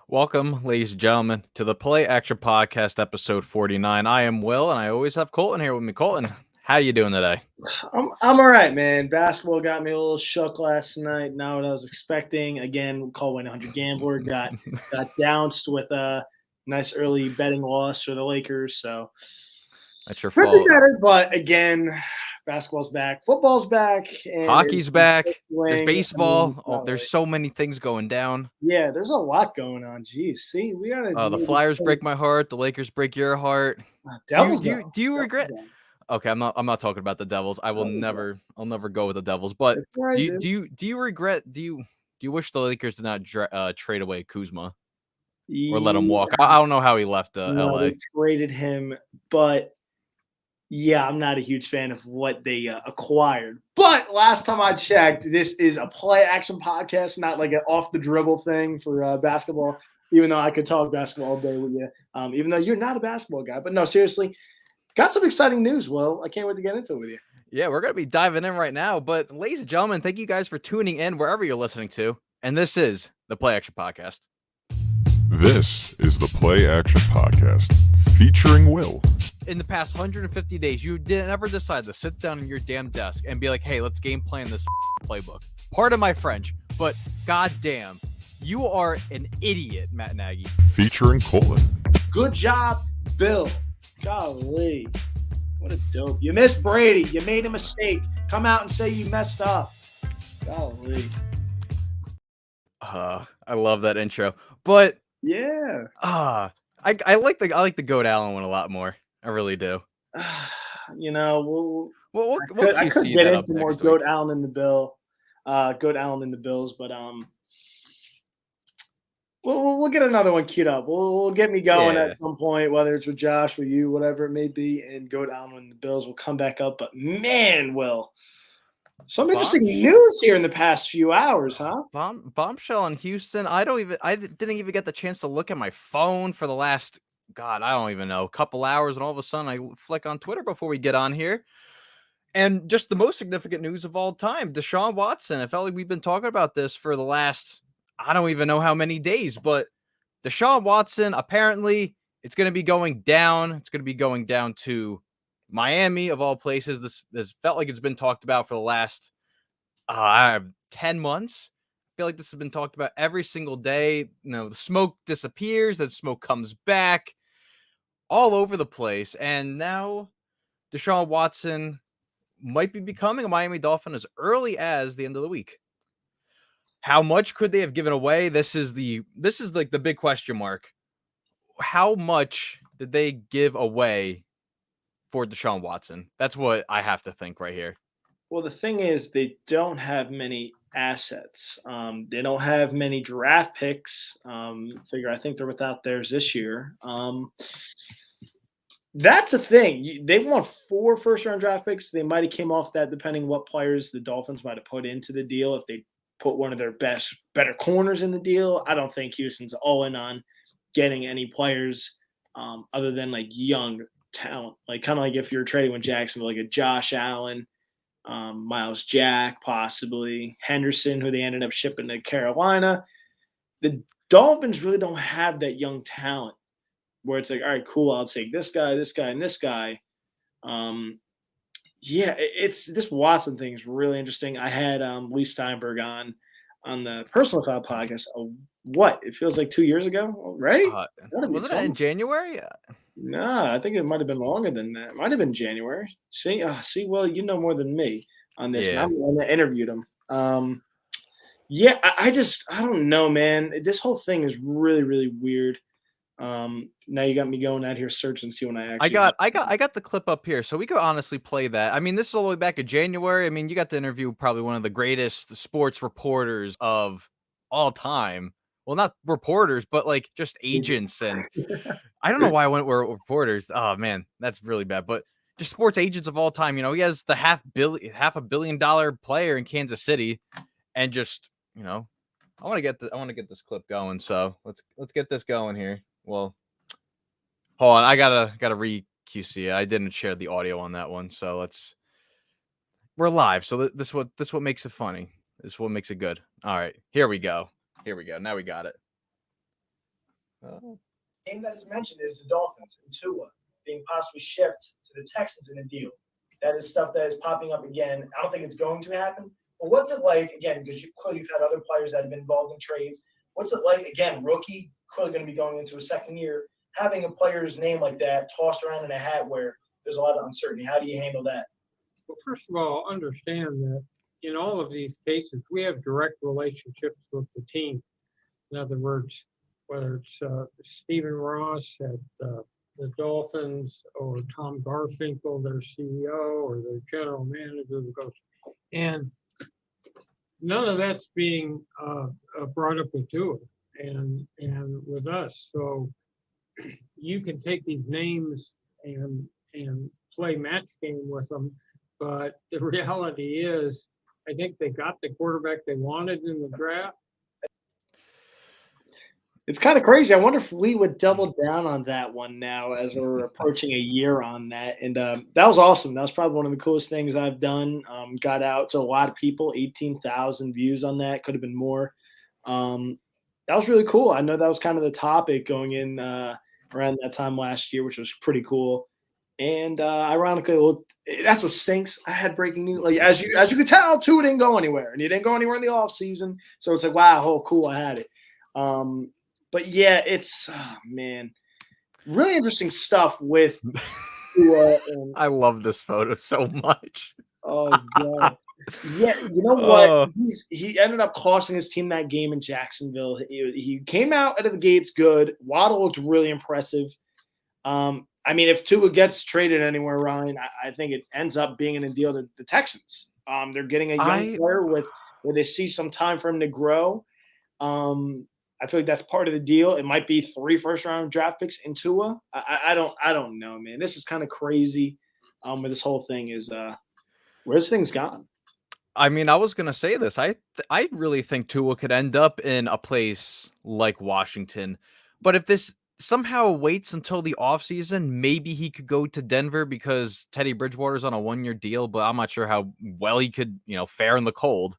Welcome, ladies and gentlemen, to the Play Action Podcast, episode 49. I am Will, and I always have Colton here with me. Colton, how you doing today? I'm all right, man. Basketball got me a little shook last night. Not what I was expecting. Again, call 100 gambler got dounced with a nice early betting loss for the Lakers. So That's your could be fault. better, but again, basketball's back, football's back, and Hockey's back. There's swing. baseball. There's so many things going down. Yeah, there's a lot going on. Geez, see, we gotta. The Flyers break my heart. The Lakers break your heart. Devils. Do you regret? Okay, I'm not talking about the Devils. I'll never go with the Devils. But right, do you regret? Do you wish the Lakers did not trade away Kuzma or let him walk? I don't know how he left LA. They traded him, but yeah, I'm not a huge fan of what they acquired. But last time I checked, this is a play action podcast, not like an off the dribble thing for basketball. Even though I could talk basketball all day with you, even though you're not a basketball guy. But no, seriously, got some exciting news. Well, I can't wait to get into it with you. Yeah, we're going to be diving in right now. But ladies and gentlemen, thank you guys for tuning in wherever you're listening to. And this is the Play Action Podcast. This is the Play Action Podcast featuring Will. In the past 150 days, you didn't ever decide to sit down at your damn desk and be like, hey, let's game plan this playbook. Pardon my French, but goddamn, you are an idiot, Matt Nagy. Featuring Colton. Good job, Bill. Golly. What a dope. You missed Brady. You made a mistake. Come out and say you messed up. Golly. I love that intro. But yeah. I like the Goat Allen one a lot more. I really do. You know, I could get into more Goat Allen in the Bills, but we'll get another one queued up. We'll get me going at some point, whether it's with Josh, with you, whatever it may be, and Goat Allen and the Bills will come back up. But man, Will, some interesting news here in the past few hours, huh? Bombshell in Houston. I didn't even get the chance to look at my phone for the last, God, I don't even know, a couple hours, and all of a sudden I flick on Twitter before we get on here. And just the most significant news of all time, Desean Watson. I felt like we've been talking about this for the last, I don't even know how many days, but Desean Watson, apparently it's going to be going down. It's going to be going down to Miami, of all places. This felt like it's been talked about for the last 10 months. I feel like this has been talked about every single day. You know, the smoke disappears, then smoke comes back all over the place. And now Desean Watson might be becoming a Miami Dolphin as early as the end of the week. How much could they have given away? This is like the big question mark. How much did they give away for Desean Watson? That's what I have to think right here. Well, the thing is, they don't have many assets. They don't have many draft picks. I think they're without theirs this year. That's a thing. They want 4 first-round draft picks. They might have came off that depending what players the Dolphins might have put into the deal. If they put one of their better corners in the deal, I don't think Houston's all in on getting any players other than like young talent. Like kind of like if you're trading with Jacksonville, like a Josh Allen, Miles Jack, possibly Henderson, who they ended up shipping to Carolina. The Dolphins really don't have that young talent where it's like, all right, cool, I'll take this guy, and this guy. It's this Watson thing is really interesting. I had Lee Steinberg on the Personal Foul podcast. It feels like 2 years ago, right? Was it in January? No, I think it might have been longer than that. It might have been January. See, well, you know more than me on this. Yeah. And I'm the one that interviewed him. I don't know, man. This whole thing is really, really weird. Now you got me going out here searching, see when I actually. I got the clip up here, so we could honestly play that. I mean, this is all the way back in January. I mean, you got to interview probably one of the greatest sports reporters of all time. Well, not reporters, but like just agents. And I don't know why I went with reporters. Oh man, that's really bad. But just sports agents of all time. You know, he has the $500 million player in Kansas City, and just, you know, I want to get this clip going. So let's get this going here. Well, hold on. I gotta re-QC. I didn't share the audio on that one, so we're live. So this what makes it funny. This is what makes it good. All right, here we go. Now we got it. Oh. Name that is mentioned is the Dolphins and Tua being possibly shipped to the Texans in a deal. That is stuff that is popping up again. I don't think it's going to happen. But what's it like, again, because clearly you've had other players that have been involved in trades. What's it like, again, rookie, clearly going to be going into a second year, having a player's name like that tossed around in a hat where there's a lot of uncertainty? How do you handle that? Well, first of all, understand that in all of these cases, we have direct relationships with the team. In other words, whether it's Stephen Ross at the Dolphins or Tom Garfinkel, their CEO, or their general manager, and none of that's being brought up with Tua and with us. So you can take these names and play match game with them, but the reality is, I think they got the quarterback they wanted in the draft. It's kind of crazy. I wonder if we would double down on that one now as we're approaching a year on that. And that was awesome. That was probably one of the coolest things I've done. Got out to a lot of people, 18,000 views on that. Could have been more. That was really cool. I know that was kind of the topic going in around that time last year, which was pretty cool. And ironically, well, that's what stinks. I had breaking news. Like as you could tell, Tua didn't go anywhere, and he didn't go anywhere in the off season. So it's like, wow, oh cool, I had it. But yeah, it's man, really interesting stuff with Tua. I love this photo so much. Oh god, yeah. You know what? He ended up costing his team that game in Jacksonville. He came out of the gates good. Waddle looked really impressive. I mean, if Tua gets traded anywhere, Ryan, I think it ends up being in a deal to the Texans. They're getting a young player where they see some time for him to grow. I feel like that's part of the deal. It might be 3 first-round draft picks in Tua. I don't know, man. This is kind of crazy. Where this whole thing is, where this thing's gone. I mean, I was gonna say this. I really think Tua could end up in a place like Washington, but if this somehow waits until the offseason, maybe he could go to Denver because Teddy Bridgewater's on a 1-year deal, but I'm not sure how well he could, fare in the cold.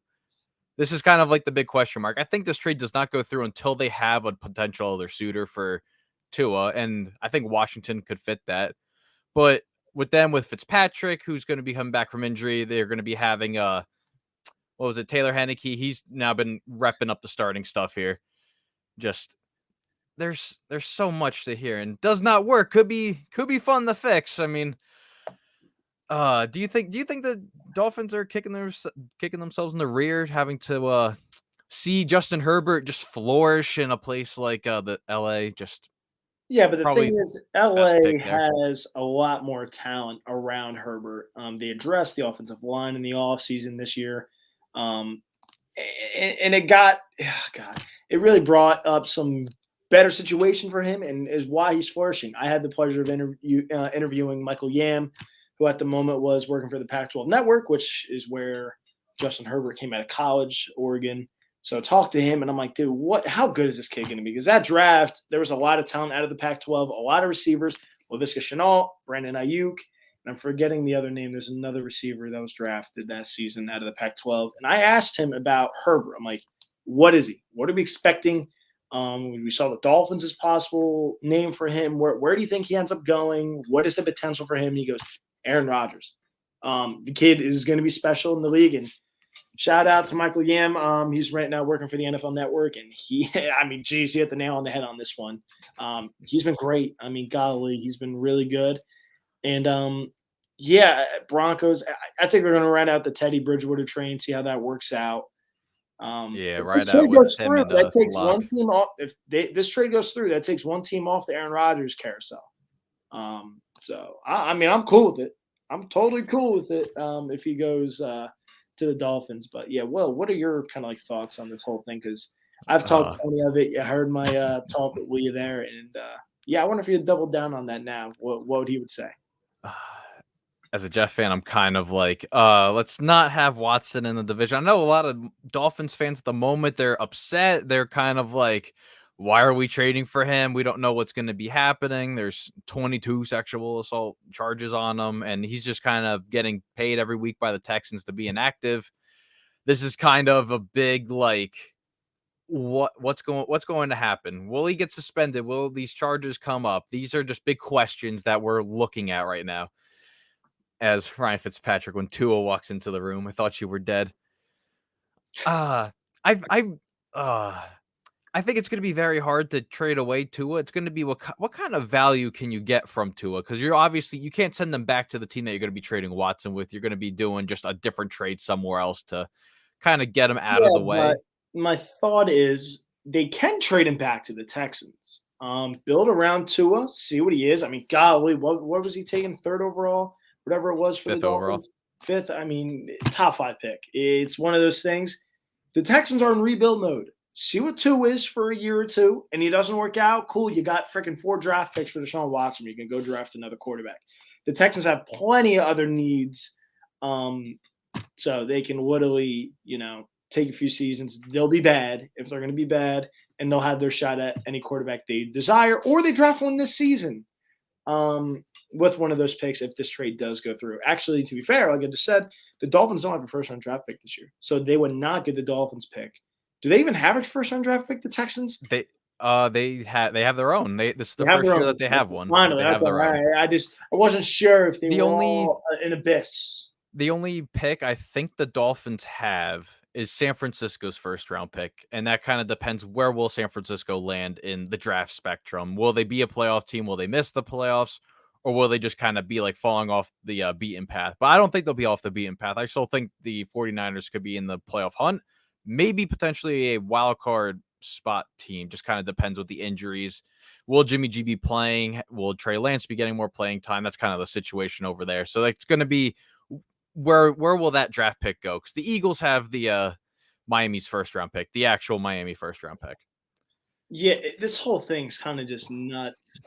This is kind of like the big question mark. I think this trade does not go through until they have a potential other suitor for Tua, and I think Washington could fit that. But with Fitzpatrick, who's going to be coming back from injury, they're going to be having Taylor Heineke. He's now been repping up the starting stuff here. Just there's so much to hear, and does not work. Could be fun to fix. I mean, do you think the Dolphins are kicking themselves in the rear, having to see Justin Herbert just flourish in a place like the LA? Yeah, but the thing is, LA has a lot more talent around Herbert. They addressed the offensive line in the offseason this year. And it really brought up some better situation for him and is why he's flourishing. I had the pleasure of interviewing Michael Yam, who at the moment was working for the Pac-12 Network, which is where Justin Herbert came out of college, Oregon. So I talked to him, and I'm like, dude, how good is this kid going to be? Because that draft, there was a lot of talent out of the Pac-12, a lot of receivers, Laviska Shenault, Brandon Ayuk, and I'm forgetting the other name. There's another receiver that was drafted that season out of the Pac-12. And I asked him about Herbert. I'm like, what is he? What are we expecting? We saw the Dolphins as possible name for him. Where do you think he ends up going? What is the potential for him? And he goes, Aaron Rodgers. The kid is going to be special in the league. And shout out to Michael Yam. He's right now working for the NFL Network. And he hit the nail on the head on this one. He's been great. I mean, golly, he's been really good. And, Broncos, I think they're going to ride out the Teddy Bridgewater train, see how that works out. Right. This trade goes through. That takes one team off. If this trade goes through, that takes one team off the Aaron Rodgers carousel. So I'm cool with it. I'm totally cool with it. If he goes to the Dolphins, but yeah, Will, what are your kind of like thoughts on this whole thing? Because I've talked plenty of it. You heard my talk with Lee there, and I wonder if you'd double down on that now. What would he would say? As a Jeff fan, I'm kind of like, let's not have Watson in the division. I know a lot of Dolphins fans at the moment, they're upset. They're kind of like, why are we trading for him? We don't know what's going to be happening. There's 22 sexual assault charges on him, and he's just kind of getting paid every week by the Texans to be inactive. This is kind of a big, like, what's going to happen? Will he get suspended? Will these charges come up? These are just big questions that we're looking at right now. As Ryan Fitzpatrick, when Tua walks into the room, I thought you were dead. Uh I I uh I think it's going to be very hard to trade away Tua. It's going to be what kind of value can you get from Tua? Because you can't send them back to the team that you're going to be trading Watson with. You're going to be doing just a different trade somewhere else to kind of get him out of Yeah, the way. but my thought is they can trade him back to the Texans. Build around Tua, see what he is. I mean, golly, what was he taking? Third overall, whatever it was for Fifth the overall. Dolphins. Fifth. I mean, top 5 pick. It's one of those things. The Texans are in rebuild mode. See what Tua is for a year or two, and he doesn't work out. Cool, you got freaking 4 draft picks for Desean Watson. You can go draft another quarterback. The Texans have plenty of other needs, so they can literally, take a few seasons. They'll be bad if they're going to be bad, and they'll have their shot at any quarterback they desire, or they draft one this season with one of those picks if this trade does go through. Actually, to be fair, like I just said, the Dolphins don't have a first-round draft pick this year, so they would not get the Dolphins pick. Do they even have a first-round draft pick, the Texans? They have their own. This is the They have first their year own. that they have one. Finally, They have their own. I wasn't sure if they The were only- all an abyss. The only pick I think the Dolphins have is San Francisco's first round pick, and that kind of depends where will San Francisco land in the draft spectrum. Will they be a playoff team? Will they miss the playoffs? Or will they just kind of be like falling off the beaten path? But I don't think they'll be off the beaten path. I still think the 49ers could be in the playoff hunt, maybe potentially a wild card spot team. Just kind of depends with the injuries. Will Jimmy G be playing? Will Trey Lance be getting more playing time? That's kind of the situation over there. So it's going to be where will that draft pick go? Because the Eagles have the Miami's first round pick, the actual Miami first round pick. Yeah, this whole thing's kind of just nuts.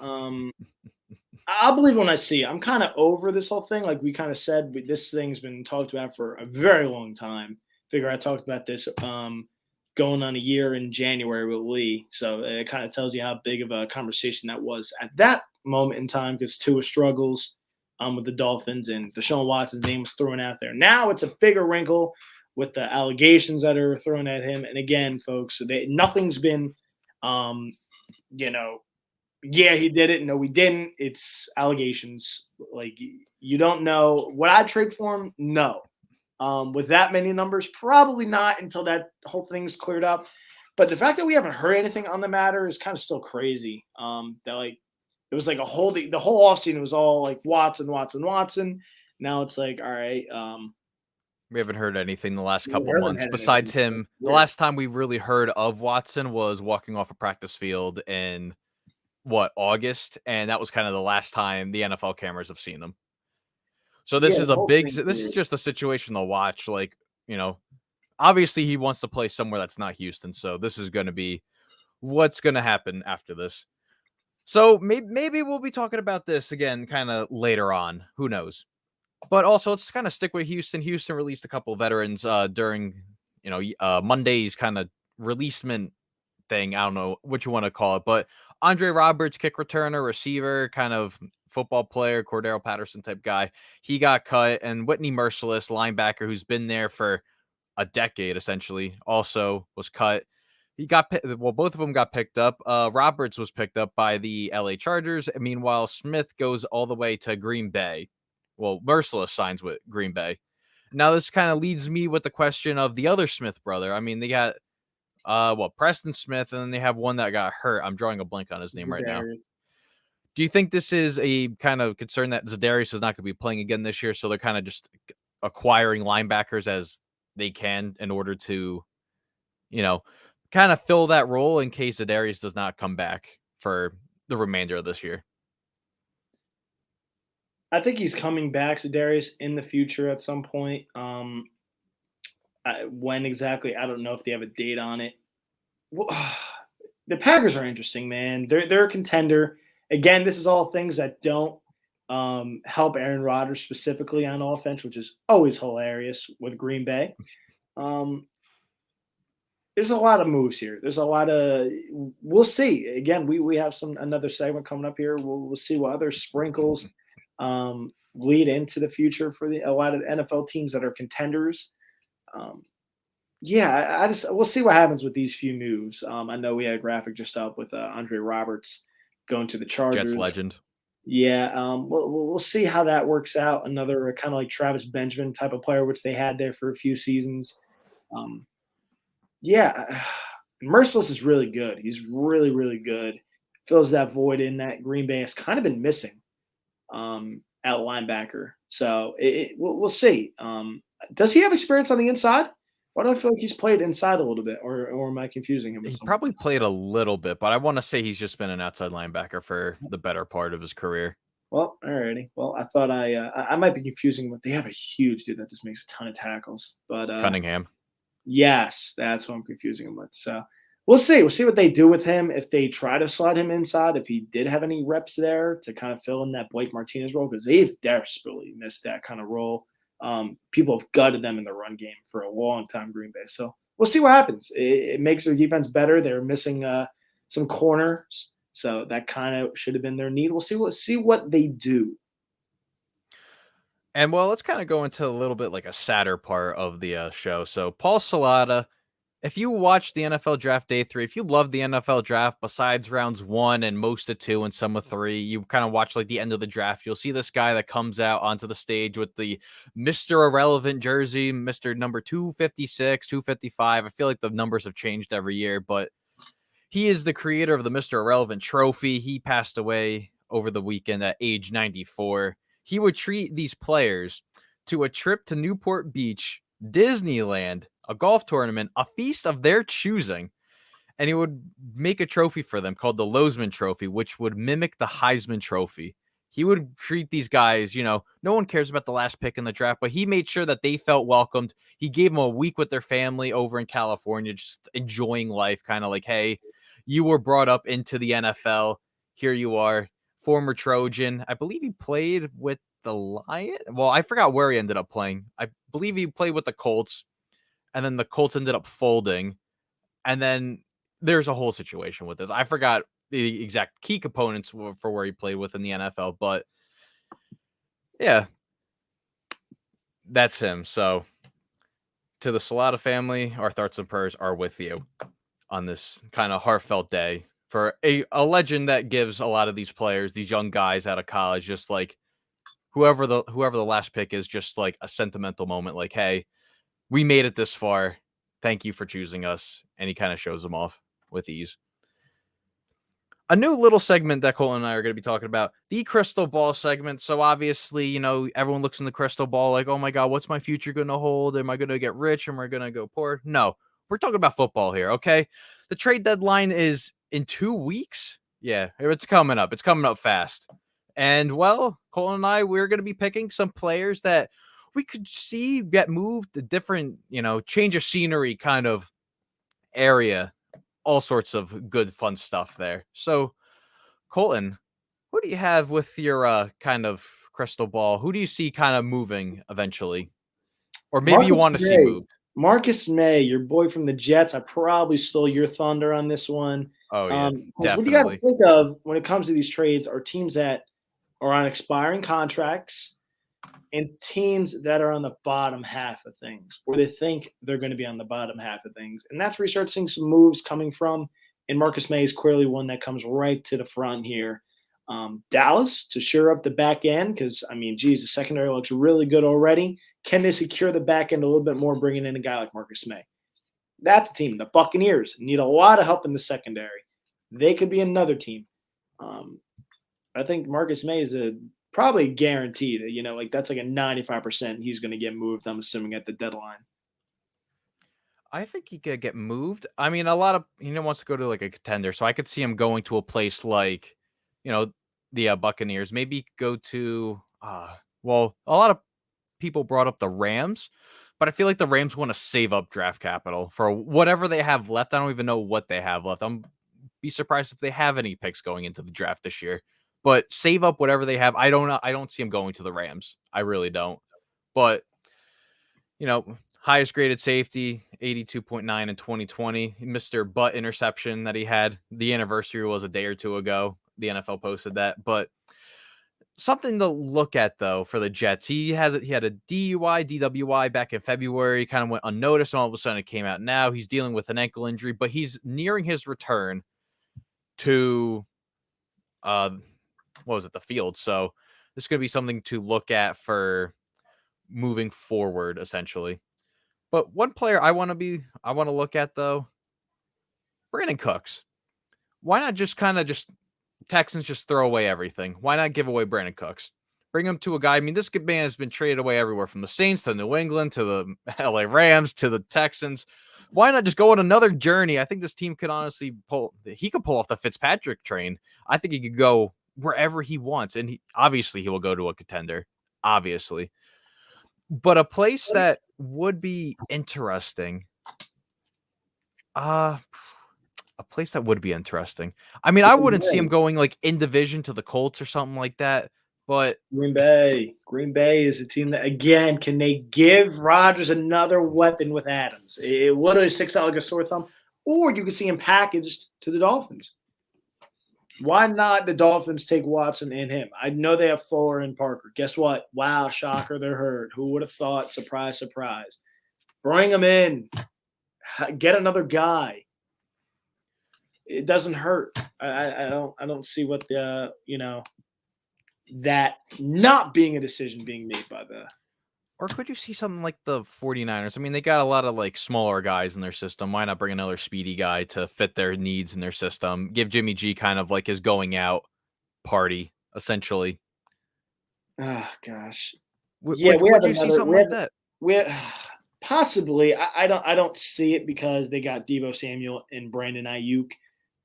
I'll believe when I see it. I'm kind of over this whole thing. Like we kind of said, this thing's been talked about for a very long time. I talked about this going on a year in January with Lee. So it kind of tells you how big of a conversation that was at that moment in time because Tua struggles with the Dolphins and Desean Watson's name was thrown out there. Now it's a bigger wrinkle with the allegations that are thrown at him. And again, folks, nothing's been, yeah, he did it. No, we didn't. It's allegations. Like you don't know. Would I trade for him? No. With that many numbers, probably not until that whole thing's cleared up. But the fact that we haven't heard anything on the matter is kind of still crazy. That like it was like the whole offseason was all like Watson. Now it's like, all right. We haven't heard anything the last couple haven't months had besides anything. him. Yeah. The last time we really heard of Watson was walking off a practice field in August, and that was kind of the last time the NFL cameras have seen him. So this is this is just a situation to watch. Like, obviously he wants to play somewhere that's not Houston. So this is going to be what's going to happen after this. So maybe we'll be talking about this again kind of later on. Who knows? But also, let's kind of stick with Houston. Houston released a couple of veterans during, Monday's kind of releasement thing. I don't know what you want to call it, but Andre Roberts, kick returner, receiver, kind of football player, Cordero Patterson type guy. He got cut, and Whitney Merciless, linebacker, who's been there for a decade essentially, also was cut. Both of them got picked up. Roberts was picked up by the LA Chargers. And meanwhile, Smith goes all the way to Green Bay. Well, Merciless signs with Green Bay. Now, this kind of leads me with the question of the other Smith brother. I mean, they got, Preston Smith, and then they have one that got hurt. I'm drawing a blank on his name right now. Do you think this is a kind of concern that Zadarius is not going to be playing again this year? So they're kind of just acquiring linebackers as they can in order to, kind of fill that role in case Zadarius does not come back for the remainder of this year? I think he's coming back, Zadarius, in the future at some point. When exactly, I don't know if they have a date on it. Well, the Packers are interesting, man. They're a contender. Again, this is all things that don't help Aaron Rodgers specifically on offense, which is always hilarious with Green Bay. There's a lot of moves here. There's a lot of – we'll see. Again, we have another segment coming up here. We'll see what other sprinkles lead into the future for a lot of the NFL teams that are contenders. Yeah, I just we'll see what happens with these few moves. I know we had a graphic just up with Andre Roberts going to the Jets Chargers. legend. Yeah, we'll see how that works out. Another kind of like Travis Benjamin type of player, which they had there for a few seasons. Um, yeah, Merciless is really good. He's really, really good. Fills that void in that Green Bay has kind of been missing at linebacker. So we'll see. Does he have experience on the inside? Why do I feel like he's played inside a little bit, or am I confusing him with He someone? probably played a little bit, but I want to say he's just been an outside linebacker for the better part of his career. Well, alrighty. Well, I thought I might be confusing him with. They have a huge dude that just makes a ton of tackles, but Cunningham. yes, that's what I'm confusing him with. So we'll see. We'll see what they do with him if they try to slide him inside. If he did have any reps there to kind of fill in that Blake Martinez role, because they've desperately missed that kind of role. People have gutted them in the run game for a long time, Green Bay. So we'll see what happens. It makes their defense better. They're missing some corners, so that kind of should have been their need. We'll see what they do. And well, let's kind of go into a little bit like a sadder part of the show. So Paul Salata, if you watch the NFL draft day 3, if you love the NFL draft, besides rounds 1 and most of 2 and some of 3, you kind of watch like the end of the draft. You'll see this guy that comes out onto the stage with the Mr. Irrelevant jersey, Mr. number 256, 255. I feel like the numbers have changed every year, but he is the creator of the Mr. Irrelevant trophy. He passed away over the weekend at age 94. He would treat these players to a trip to Newport Beach, Disneyland, a golf tournament, a feast of their choosing, and he would make a trophy for them called the Lozman Trophy, which would mimic the Heisman Trophy. He would treat these guys, no one cares about the last pick in the draft, but he made sure that they felt welcomed. He gave them a week with their family over in California, just enjoying life, kind of like, hey, you were brought up into the NFL. Here you are, former Trojan. I believe he played with the Lions. Well, I forgot where he ended up playing. I believe he played with the Colts, and then the Colts ended up folding. And then there's a whole situation with this. I forgot the exact key components for where he played with in the NFL, but yeah, that's him. So to the Salata family, our thoughts and prayers are with you on this kind of heartfelt day for a legend that gives a lot of these players, these young guys out of college, just like whoever the last pick is, just like a sentimental moment, like, hey, we made it this far. Thank you for choosing us. And he kind of shows them off with ease. A new little segment that Colton and I are going to be talking about, the crystal ball segment. So obviously, everyone looks in the crystal ball like, oh my God, what's my future going to hold? Am I going to get rich? Am I going to go poor? No, we're talking about football here. Okay. The trade deadline is in 2 weeks. Yeah, it's coming up. It's coming up fast. And well, Colton and I, we're going to be picking some players that we could see get moved to different, change of scenery kind of area. All sorts of good, fun stuff there. So, Colton, who do you have with your kind of crystal ball? Who do you see kind of moving eventually? Or maybe you want to see moved? Marcus May, your boy from the Jets. I probably stole your thunder on this one. Oh, yeah, definitely. What you got to think of when it comes to these trades are teams that are on expiring contracts and teams that are on the bottom half of things, or they think they're going to be on the bottom half of things. And that's where you start seeing some moves coming from. And Marcus May is clearly one that comes right to the front here. Dallas to shore up the back end because, the secondary looks really good already. Can they secure the back end a little bit more, bringing in a guy like Marcus May? That's a team. The Buccaneers need a lot of help in the secondary. They could be another team. I think Marcus May is probably guaranteed. That's like a 95% he's going to get moved, I'm assuming, at the deadline. I think he could get moved. A lot of wants to go to like a contender, so I could see him going to a place like, the Buccaneers. Maybe go to a lot of people brought up the Rams, but I feel like the Rams want to save up draft capital for whatever they have left. I don't even know what they have left. I'm be surprised if they have any picks going into the draft this year. But save up whatever they have. I don't know. I don't see him going to the Rams. I really don't. But highest graded safety, 82.9 in 2020. Mr. Butt interception that he had. The anniversary was a day or two ago. The NFL posted that. But something to look at though for the Jets. He had a DUI, DWI back in February, kind of went unnoticed, and all of a sudden it came out now. He's dealing with an ankle injury, but he's nearing his return to the field. So this is going to be something to look at for moving forward, essentially. But one player I want to look at though, Brandon Cooks. Why not just Texans just throw away everything? Why not give away Brandon Cooks? Bring him to a guy. I mean, this man has been traded away everywhere from the Saints to New England to the LA Rams to the Texans. Why not just go on another journey? I think this team could honestly pull off the Fitzpatrick train. I think he could go wherever he wants. And he will go to a contender, obviously. But a place that would be interesting. I mean, I wouldn't see him going like in division to the Colts or something like that. But Green Bay is a team that, again, can they give Rodgers another weapon with Adams? It would have sticks out like a sore thumb. Or you could see him packaged to the Dolphins. Why not the Dolphins take Watson and him? I know they have Fuller and Parker. Guess what? Wow, shocker, they're hurt. Who would have thought? Surprise, surprise. Bring them in. Get another guy. It doesn't hurt. I don't see what the that not being a decision being made by the. Or could you see something like the 49ers? I mean, they got a lot of like smaller guys in their system. Why not bring another speedy guy to fit their needs in their system? Give Jimmy G kind of like his going out party, essentially. Oh gosh. Would you see something like that? Possibly. I don't see it because they got Deebo Samuel and Brandon Ayuk.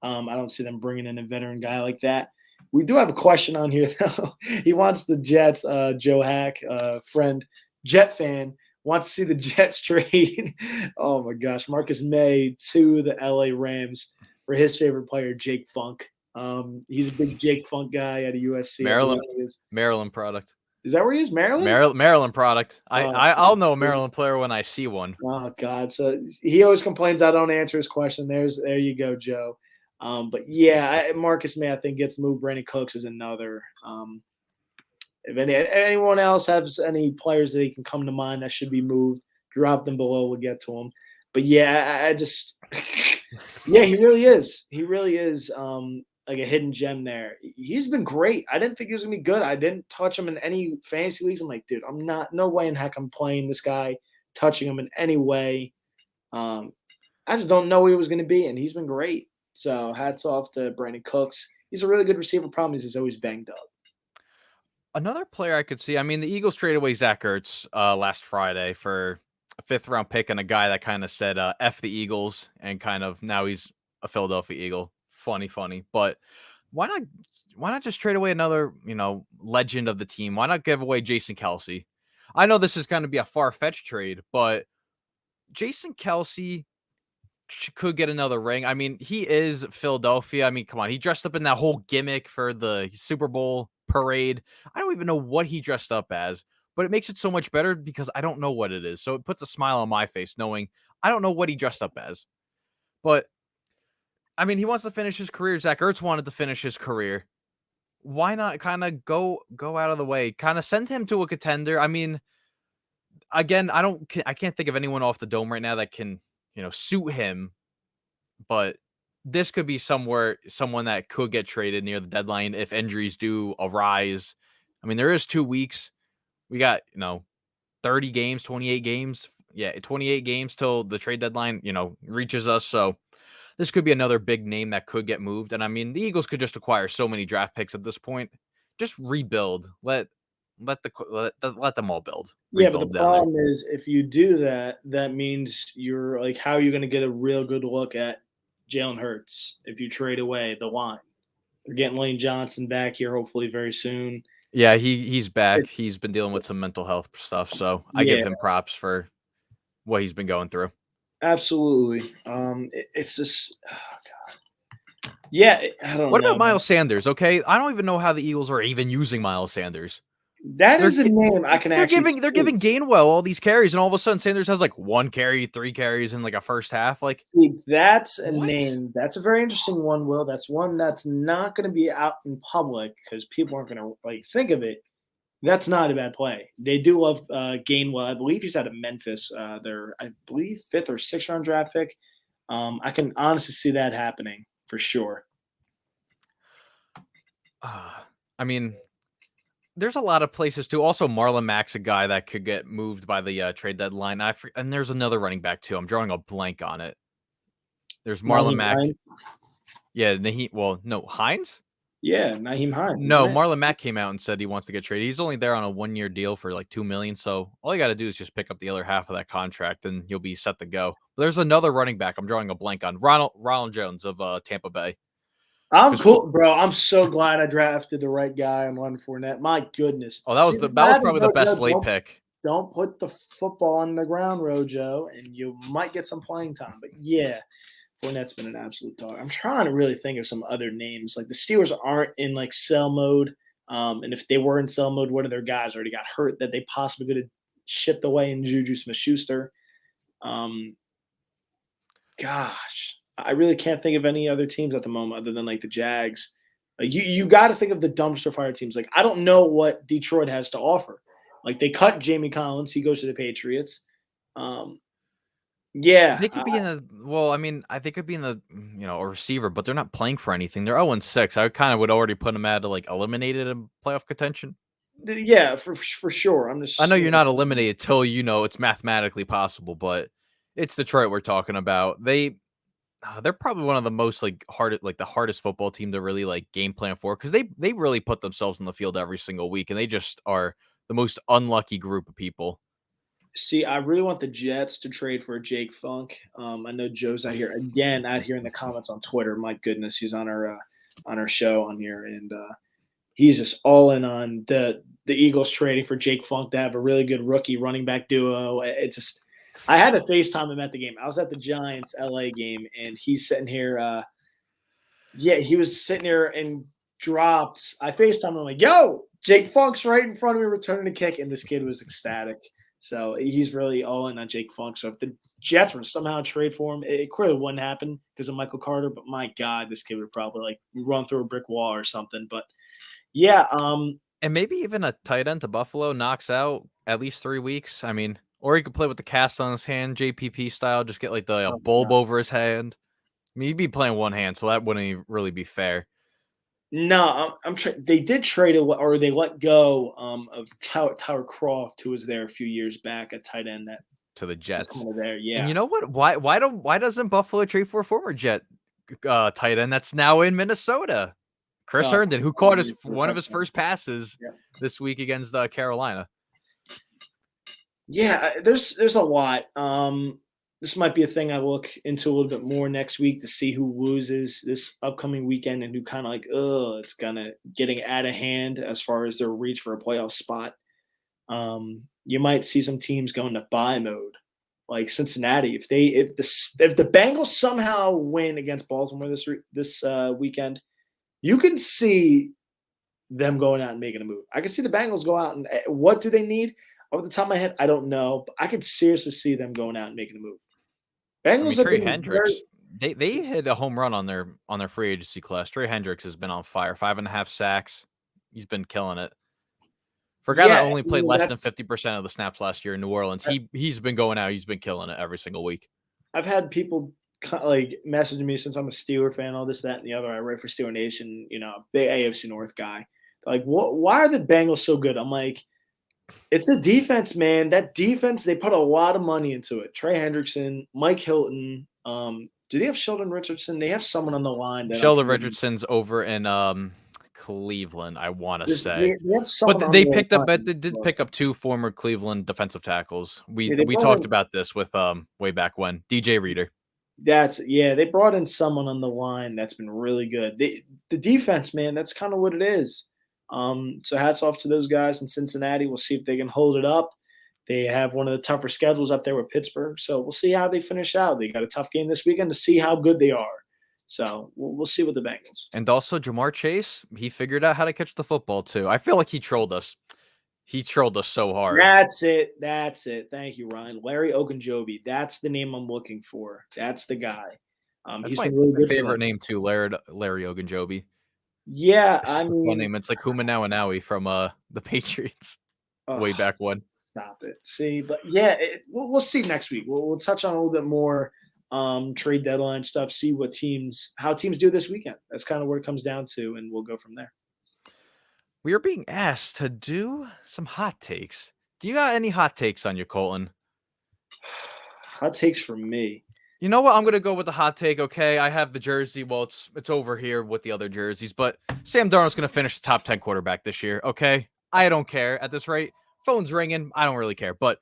I don't see them bringing in a veteran guy like that. We do have a question on here, though. He wants the Jets, Joe Hack, friend, Jet fan, wants to see the Jets trade. Oh, my gosh. Marcus May to the LA Rams for his favorite player, Jake Funk. He's a big Jake Funk guy at USC. Maryland product. Is that where he is? Maryland? Maryland product. I'll know a Maryland player when I see one. Oh, God. So he always complains I don't answer his question. There you go, Joe. But yeah, Marcus May, I think, gets moved. Brandon Cooks is another. If anyone else has any players that can come to mind that should be moved, drop them below. We'll get to them. But yeah, I just, yeah, he really is. He really is like a hidden gem there. He's been great. I didn't think he was gonna be good. I didn't touch him in any fantasy leagues. I'm like, dude, no way in heck I'm playing this guy, touching him in any way. I just don't know who he was gonna be, and he's been great. So hats off to Brandon Cooks. He's a really good receiver. Problem is he's always banged up. Another player I could see, I mean, the Eagles traded away Zach Ertz last Friday for a 5th-round pick and a guy that kind of said F the Eagles, and kind of now he's a Philadelphia Eagle. Funny. But why not just trade away another, legend of the team? Why not give away Jason Kelce? I know this is going to be a far-fetched trade, but Jason Kelce could get another ring. I mean, he is Philadelphia. I mean, come on. He dressed up in that whole gimmick for the Super Bowl parade. I don't even know what he dressed up as, but it makes it so much better because I don't know what it is. So it puts a smile on my face knowing I don't know what he dressed up as. But, I mean, he wants to finish his career. Zach Ertz wanted to finish his career. Why not kind of go out of the way? Kind of send him to a contender. I mean, again, I can't think of anyone off the dome right now that can suit him, but this could be someone that could get traded near the deadline if injuries do arise. I mean, there is 2 weeks. We got, 30 games, 28 games. Yeah, 28 games till the trade deadline, reaches us. So this could be another big name that could get moved. And I mean, the Eagles could just acquire so many draft picks at this point. Just rebuild. Let them all build. Yeah, but the problem is if you do that, that means you're like, how are you going to get a real good look at Jalen Hurts if you trade away the line? They're getting Lane Johnson back here hopefully very soon. Yeah, he's back. He's been dealing with some mental health stuff, so I give him props for what he's been going through. Absolutely. It's just, oh God. Yeah, I don't know. What about Miles Sanders? Okay, I don't even know how the Eagles are even using Miles Sanders. That is a name I can actually. They're giving Gainwell all these carries, and all of a sudden Sanders has like 1 carry, 3 carries in like a first half. Like, see, that's a what? name. That's a very interesting one, Will. That's one that's not going to be out in public because people aren't going to like think of it. That's not a bad play. They do love Gainwell. I believe he's out of Memphis. They're, I believe, 5th or 6th round draft pick. I can honestly see that happening for sure. I mean, there's a lot of places too. Also, Marlon Mack's a guy that could get moved by the trade deadline. And there's another running back too. I'm drawing a blank on it. There's Marlon Nyheim Mack. Hines? Yeah, no, Hines? Yeah, Nyheim Hines. No, isn't it? Marlon Mack came out and said he wants to get traded. He's only there on a 1-year deal for like $2 million. So all you got to do is just pick up the other half of that contract, and you'll be set to go. But there's another running back. I'm drawing a blank on Ronald Jones of Tampa Bay. I'm cool, bro. I'm so glad I drafted the right guy on Leonard Fournette. My goodness. Oh, that was probably the best late pick. Don't put the football on the ground, Rojo, and you might get some playing time. But yeah, Fournette's been an absolute dog. I'm trying to really think of some other names. Like the Steelers aren't in like sell mode. And if they were in sell mode, one of their guys already got hurt that they possibly could have shipped away in Juju Smith-Schuster. Gosh, I really can't think of any other teams at the moment other than like the Jags. Like you got to think of the dumpster fire teams. Like I don't know what Detroit has to offer. Like they cut Jamie Collins, he goes to the Patriots. Yeah, They could be in the they could be in the a receiver, but they're not playing for anything. They're 0-6. I kind of would already put them at like eliminated in playoff contention. Yeah, for sure. I know you're not eliminated till it's mathematically possible, but it's Detroit we're talking about. They're probably one of the most the hardest football team to really like game plan for because they really put themselves in the field every single week, and they just are the most unlucky group of people. See, I really want the Jets to trade for Jake Funk. I know Joe's out here in the comments on Twitter. My goodness, he's on our show on here, and he's just all in on the Eagles trading for Jake Funk to have a really good rookie running back duo. I had to FaceTime him at the game. I was at the Giants LA game, and he's sitting here. He was sitting here and dropped. I FaceTimed him like, "Yo, Jake Funk's right in front of me returning a kick," and this kid was ecstatic. So he's really all in on Jake Funk. So if the Jets were to somehow trade for him, it clearly wouldn't happen because of Michael Carter. But my God, this kid would probably like run through a brick wall or something. But yeah, and maybe even a tight end to Buffalo knocks out at least 3 weeks. I mean, or he could play with the cast on his hand, JPP style, just get like the bulb over his hand. I mean, he'd be playing one hand, so that wouldn't really be fair. No, they did trade it, or they let go of Tyler Croft, who was there a few years back at tight end. That to the Jets. There, yeah. And you know what? Why doesn't Buffalo trade for a former Jet tight end that's now in Minnesota? Chris Herndon, who caught one of his first passes this week against Carolina. Yeah, there's a lot. This might be a thing I look into a little bit more next week to see who loses this upcoming weekend and who kind of like, it's gonna getting out of hand as far as their reach for a playoff spot. You might see some teams going to buy mode, like Cincinnati. If the Bengals somehow win against Baltimore this weekend, you can see them going out and making a move. I can see the Bengals go out and what do they need? Off the top of my head, I don't know, but I could seriously see them going out and making a move. Bengals Trey Hendricks, they hit a home run on their free agency class. Trey Hendricks has been on fire. 5.5 sacks. He's been killing it. For a guy that only played less than 50% of the snaps last year in New Orleans, he's been going out. He's been killing it every single week. I've had people like messaging me since I'm a Steeler fan, all this, that, and the other. I write for Steeler Nation, big AFC North guy. They're like, why are the Bengals so good? I'm like, it's the defense, man. That defense, they put a lot of money into it. Trey Hendrickson, Mike Hilton. Do they have Sheldon Richardson? They have someone on the line. Sheldon Richardson's over in Cleveland, I want to say. But they did pick up 2 former Cleveland defensive tackles. We talked about this with way back when. DJ Reader. They brought in someone on the line that's been really good. The defense, man, that's kind of what it is. So hats off to those guys in Cincinnati. We'll see if they can hold it up. They have one of the tougher schedules up there with Pittsburgh. So we'll see how they finish out. They got a tough game this weekend to see how good they are. So we'll see with the Bengals. And also Jamar Chase, he figured out how to catch the football too. I feel like he trolled us. He trolled us so hard. That's it. Thank you, Ryan. Larry Ogunjobi. That's the name I'm looking for. That's the guy. That's He's my been really good for favorite us. name too, Larry Ogunjobi. Yeah, It's just a fun name. It's like Humanawi from the Patriots way back when. Stop it. See, but yeah, we'll see next week. We'll touch on a little bit more trade deadline stuff. See how teams do this weekend. That's kind of what it comes down to, and we'll go from there. We are being asked to do some hot takes. Do you got any hot takes on your Colton? Hot takes from me. You know what? I'm gonna go with the hot take. Okay, I have the jersey. Well, it's over here with the other jerseys, but Sam Darnold's gonna finish the top 10 quarterback this year. Okay, I don't care at this rate. Phone's ringing. I don't really care, but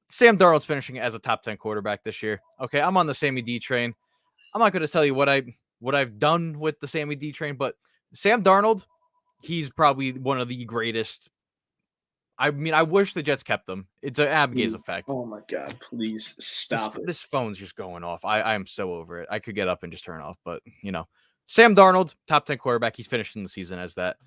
Sam Darnold's finishing as a top 10 quarterback this year. Okay, I'm on the Sammy D train. I'm not gonna tell you what I've done with the Sammy D train, but Sam Darnold, he's probably one of the greatest. I mean, I wish the Jets kept him. It's an Abgaze effect. Oh my God, please stop it. This phone's just going off. I am so over it. I could get up and just turn it off, but Sam Darnold, top 10 quarterback. He's finishing the season as that.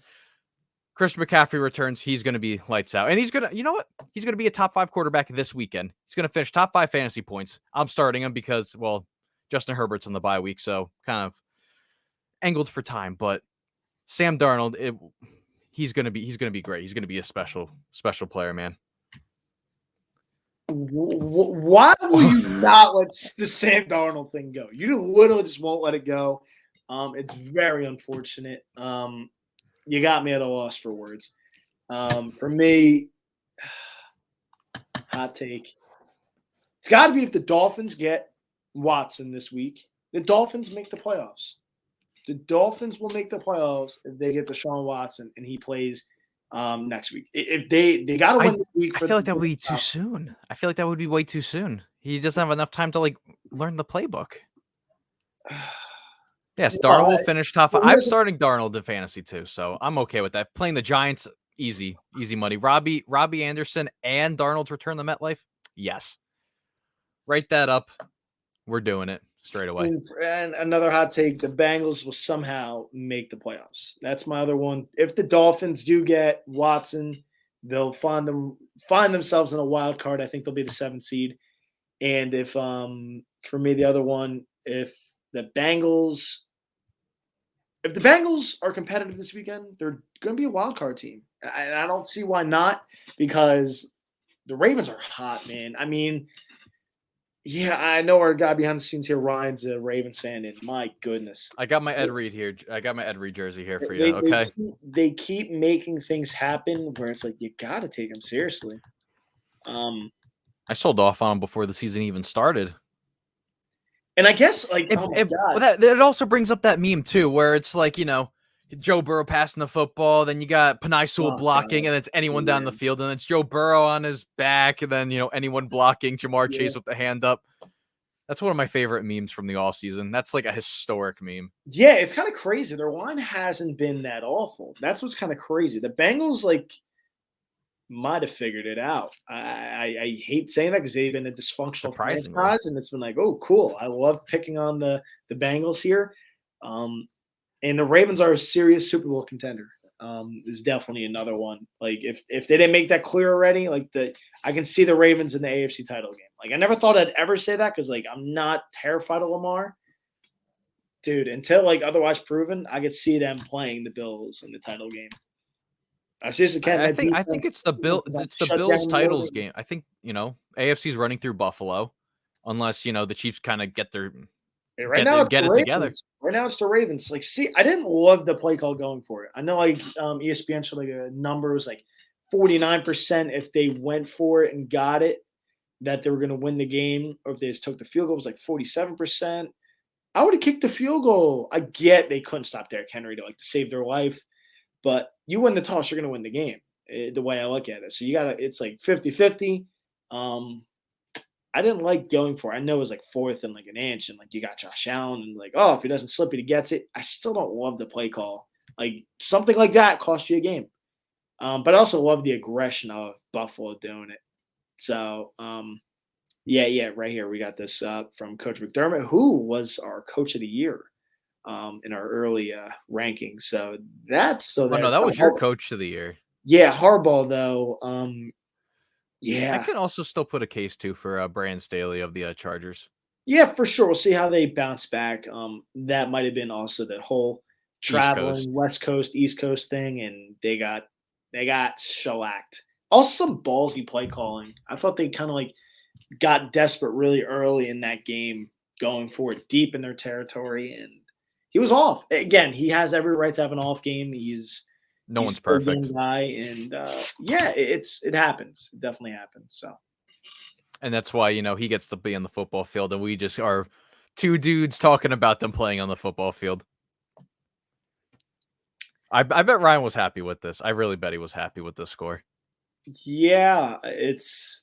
Christian McCaffrey returns. He's going to be lights out. And he's going to, you know what? He's going to be a top 5 quarterback this weekend. He's going to finish top 5 fantasy points. I'm starting him because, well, Justin Herbert's on the bye week, so kind of angled for time. But Sam Darnold, he's going to be great. He's going to be a special player, man. Why will you not let the Sam Darnold thing go? You literally just won't let it go. It's very unfortunate. You got me at a loss for words. For me, hot take. It's got to be if the Dolphins get Watson this week, the Dolphins make the playoffs. The Dolphins will make the playoffs if they get Desean Watson and he plays next week. If they got to win this week. I feel like that would be too soon. I feel like that would be way too soon. He doesn't have enough time to learn the playbook. Yes, Darnold will finish top 5. I'm starting Darnold in fantasy too, so I'm okay with that. Playing the Giants, easy money. Robbie Anderson and Darnold return to MetLife. Yes, write that up. We're doing it straight away. And another hot take: the Bengals will somehow make the playoffs. That's my other one. If the Dolphins do get Watson, they'll find themselves in a wild card. I think they'll be the 7th seed. And if for me, the other one, if the Bengals are competitive this weekend, they're going to be a wild card team. And I don't see why not, because the Ravens are hot, man. I mean, yeah, I know our guy behind the scenes here, Ryan's a Ravens fan, and my goodness. I got my Ed Reed here. I got my Ed Reed jersey here for you, okay? They keep making things happen where it's like, you got to take them seriously. I sold off on him before the season even started. And I guess, oh my God. It also brings up that meme, too, where it's like, Joe Burrow passing the football, then you got Penei Sewell blocking, and it's anyone down the field, and it's Joe Burrow on his back, and then, anyone blocking, Jamar Chase with the hand up. That's one of my favorite memes from the offseason. That's like a historic meme. Yeah, it's kind of crazy. Their line hasn't been that awful. That's what's kind of crazy. The Bengals, might have figured it out. I hate saying that because they've been a dysfunctional franchise, and it's been like, oh, cool. I love picking on the Bengals here. And the Ravens are a serious Super Bowl contender. Is definitely another one. If they didn't make that clear already, I can see the Ravens in the AFC title game. I never thought I'd ever say that because I'm not terrified of Lamar. Dude, until otherwise proven, I could see them playing the Bills in the title game. I seriously can't. I think it's the Bills titles game. I think AFC's running through Buffalo, unless the Chiefs kind of get their get it together. Right now it's the Ravens. I didn't love the play call going for it. I know ESPN showed a number was 49% if they went for it and got it, that they were going to win the game, or if they just took the field goal, it was 47%. I would have kicked the field goal. I get they couldn't stop Derrick Henry to save their life. But you win the toss, you're going to win the game, the way I look at it. So it's 50-50. I didn't like going for it. I know it was 4th and an inch, and you got Josh Allen, and if he doesn't slip it, he gets it. I still don't love the play call. Something like that cost you a game. But I also love the aggression of Buffalo doing it. So, yeah, right here we got this from Coach McDermott, who was our Coach of the Year. In our early rankings. So that's no, that was your Coach of the Year. Yeah, Harbaugh though. I Yeah, can also still put a case too for Brandon Staley of the Chargers. yeah, for sure. We'll see how they bounce back. That might have been also the whole East Coast. traveling West Coast, East Coast thing, and they got shellacked. Also, some ballsy play calling. I thought they kind of like got desperate really early in that game, going for it deep in their territory, and he was off. Again, he has every right to have an off game. No one's still a perfect. game guy, and yeah, it happens. It definitely happens. So And that's why, he gets to be on the football field, and we just are two dudes talking about them playing on the football field. I bet Ryan was happy with this. I really bet he was happy with this score. yeah,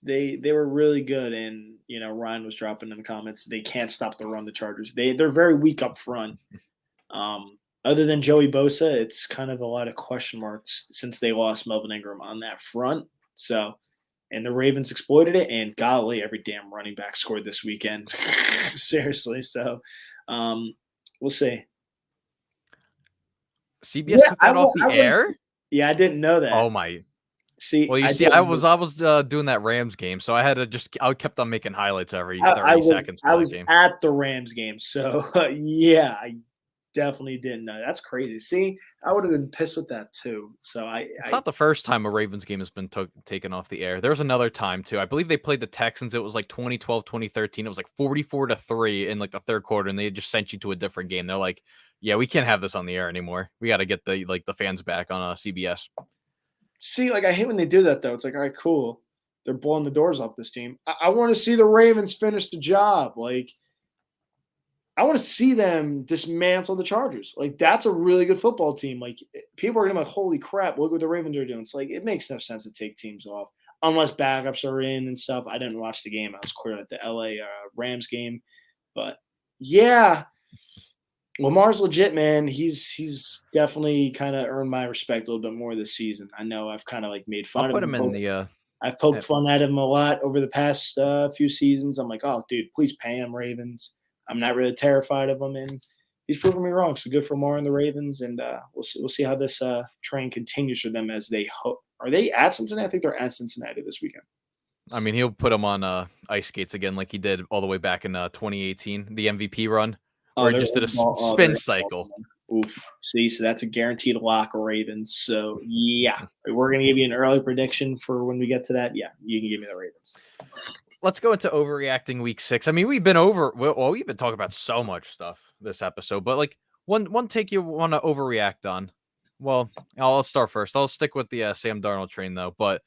they were really good, and Ryan was dropping in the comments they can't stop the run. The Chargers they're very weak up front. Other than Joey Bosa, it's kind of a lot of question marks since they lost Melvin Ingram on that front. So, and the Ravens exploited it, and golly, every damn running back scored this weekend. Seriously. So, we'll see. CBS took that off the air? Yeah, I didn't know that. Oh my. See, Well, I was doing that Rams game, so I had to I kept on making highlights every 30 seconds. I was at the Rams game, so yeah, I definitely didn't know. That's crazy. See, I would have been pissed with that too. So it's not the first time a Ravens game has been taken off the air. There was another time too. I believe they played the Texans. It was like 2012, 2013. It was like 44-3 in like the third quarter, and they just sent you to a different game. They're like, yeah, we can't have this on the air anymore. We got to get the fans back on CBS. See, like I hate when they do that though. It's like, all right, cool. They're blowing the doors off this team. I want to see the Ravens finish the job. Like, I want to see them dismantle the Chargers. Like, that's a really good football team. Like, people are gonna be like, holy crap, look what the Ravens are doing. It's like it makes no sense to take teams off unless backups are in and stuff. I didn't watch the game. I was clear at the LA Rams game, but yeah. Lamar's legit, man. He's definitely kind of earned my respect a little bit more this season. I know I've kind of like made fun of him. I've poked fun at him a lot over the past few seasons. I'm like, oh, dude, please pay him, Ravens. I'm not really terrified of him, and he's proven me wrong. So good for Lamar and the Ravens, and we'll see how this train continues for them as they hope. Are they at Cincinnati? I think they're at Cincinnati this weekend. I mean, he'll put them on ice skates again, like he did all the way back in 2018, the MVP run. Or just did a spin cycle. Oof. See, so that's a guaranteed lock, Ravens. So, yeah, we're going to give you an early prediction for when we get to that. Yeah, you can give me the Ravens. Let's go into overreacting week 6. I mean, we've been talking about so much stuff this episode, but like one take you want to overreact on. Well, I'll start first. I'll stick with the Sam Darnold train, though. But,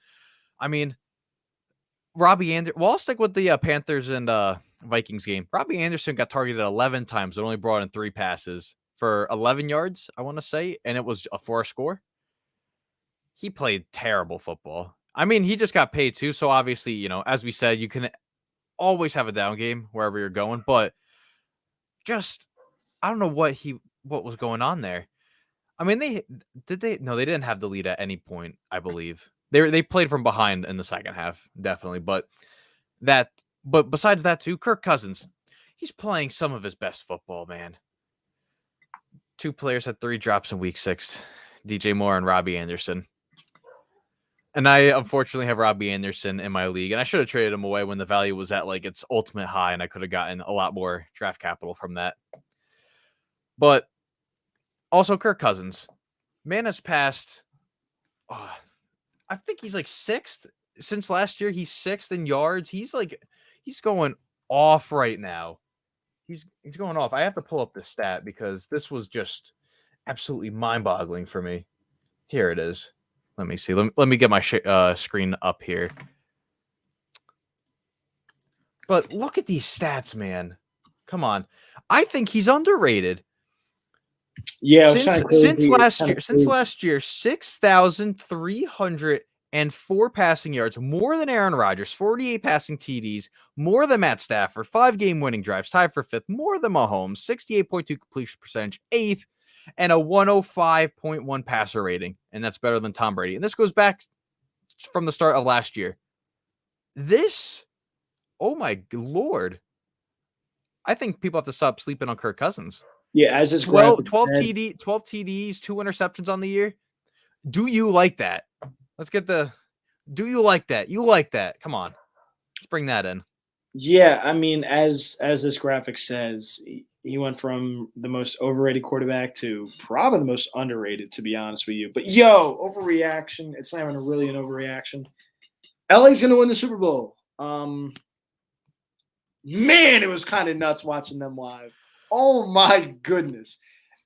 I mean, I'll stick with the Panthers and Vikings game. Robbie Anderson got targeted 11 times but only brought in 3 passes for 11 yards, I want to say, and it was for a score. He played terrible football. I mean, he just got paid too, so obviously, as we said, you can always have a down game wherever you're going, but just I don't know what was going on there. I mean, they didn't have the lead at any point, I believe. They played from behind in the second half, definitely, but besides that too, Kirk Cousins, he's playing some of his best football, man. 2 players had 3 drops in week 6, DJ Moore and Robbie Anderson. And I unfortunately have Robbie Anderson in my league, and I should have traded him away when the value was at like its ultimate high, and I could have gotten a lot more draft capital from that. But also Kirk Cousins, man has passed. I think he's like 6th since last year. He's 6th in yards. He's going off right now. He's going off. I have to pull up this stat because this was just absolutely mind-boggling for me. Here it is. Let me see. Let me get my screen up here. But look at these stats, man. Come on. I think he's underrated. Yeah, since last year, 6,304 passing yards, more than Aaron Rodgers, 48 passing TDs, more than Matt Stafford, 5 game-winning drives, tied for 5th, more than Mahomes, 68.2 completion percentage, 8th, and a 105.1 passer rating, and that's better than Tom Brady. And this goes back from the start of last year. Oh my Lord. I think people have to stop sleeping on Kirk Cousins. Yeah, as his 12 TDs, 2 interceptions on the year. Do you like that? Let's get the. Do you like that? You like that? Come on, let's bring that in. Yeah, I mean, as this graphic says, he went from the most overrated quarterback to probably the most underrated, to be honest with you. But overreaction. It's not even really an overreaction. LA's gonna win the Super Bowl. Man, it was kind of nuts watching them live. Oh my goodness.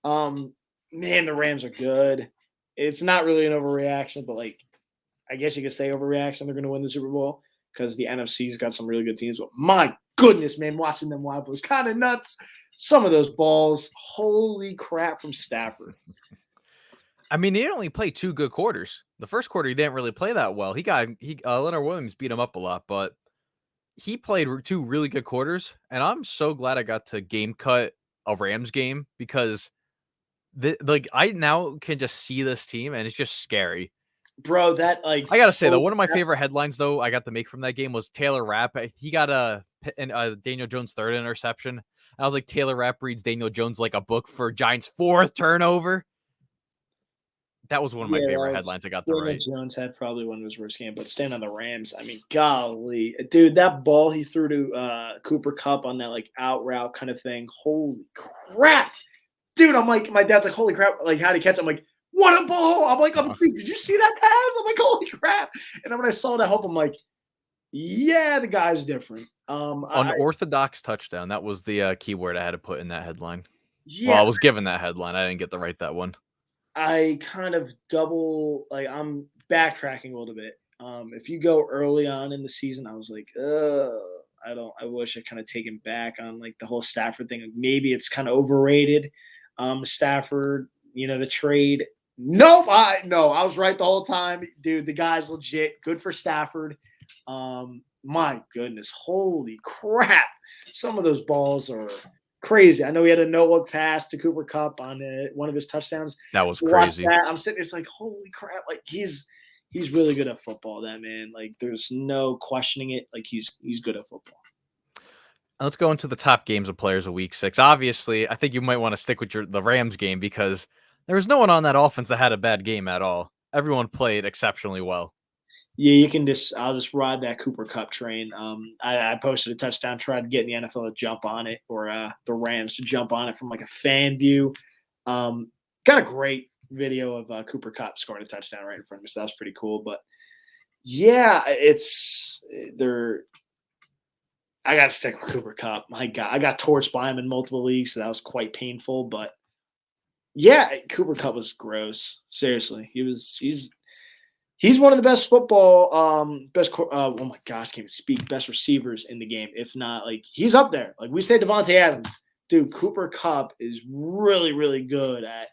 Man, the Rams are good. It's not really an overreaction, but like, I guess you could say overreaction. They're gonna win the Super Bowl because the NFC's got some really good teams. But my goodness, man, watching them live was kind of nuts. Some of those balls, holy crap, from Stafford. I mean, he only played 2 good quarters. The first quarter, he didn't really play that well. Leonard Williams beat him up a lot, but he played 2 really good quarters. And I'm so glad I got to game cut a Rams game because I now can just see this team and it's just scary. Bro, that like I gotta say though, one of my favorite headlines though I got to make from that game was Taylor Rapp. He got a Daniel Jones' 3rd interception. And I was like, Taylor Rapp reads Daniel Jones like a book for Giants' 4th turnover. That was one of my favorite headlines I got to write. Jones had probably one of his worst games, but staying on the Rams, I mean, golly, dude, that ball he threw to Cooper Kupp on that like out route kind of thing. Holy crap, dude! I'm like, my dad's like, holy crap, like how did he catch it? I'm like, what a ball! I'm like, dude, did you see that pass? I'm like, holy crap! And then when I saw that hope, I'm like, yeah, the guy's different. Unorthodox touchdown. That was the key word I had to put in that headline. Yeah, well, I was given that headline. I didn't get to write that one. I kind of I'm backtracking a little bit. If you go early on in the season, I was like, I wish I kind of taken back on like the whole Stafford thing. Like, maybe it's kind of overrated. Stafford, the trade. Nope. I was right the whole time. Dude, the guy's legit. Good for Stafford. My goodness. Holy crap. Some of those balls are crazy. I know he had a no-look pass to Cooper Kupp on one of his touchdowns. That was crazy. I'm sitting. It's like, holy crap! Like he's really good at football. That man, like, there's no questioning it. Like he's good at football. Let's go into the top games of players of Week 6. Obviously, I think you might want to stick with the Rams game because there was no one on that offense that had a bad game at all. Everyone played exceptionally well. Yeah, you can I'll just ride that Cooper Kupp train. I posted a touchdown, tried to get the NFL to jump on it or the Rams to jump on it from like a fan view. Got a great video of Cooper Kupp scoring a touchdown right in front of me, so that was pretty cool. But yeah, I got to stick with Cooper Kupp. My God, I got torched by him in multiple leagues, so that was quite painful. But yeah, Cooper Kupp was gross. Seriously, he's one of the best oh my gosh, can't even speak, best receivers in the game. If not, like, he's up there. Like we say Devontae Adams. Dude, Cooper Kupp is really, really good at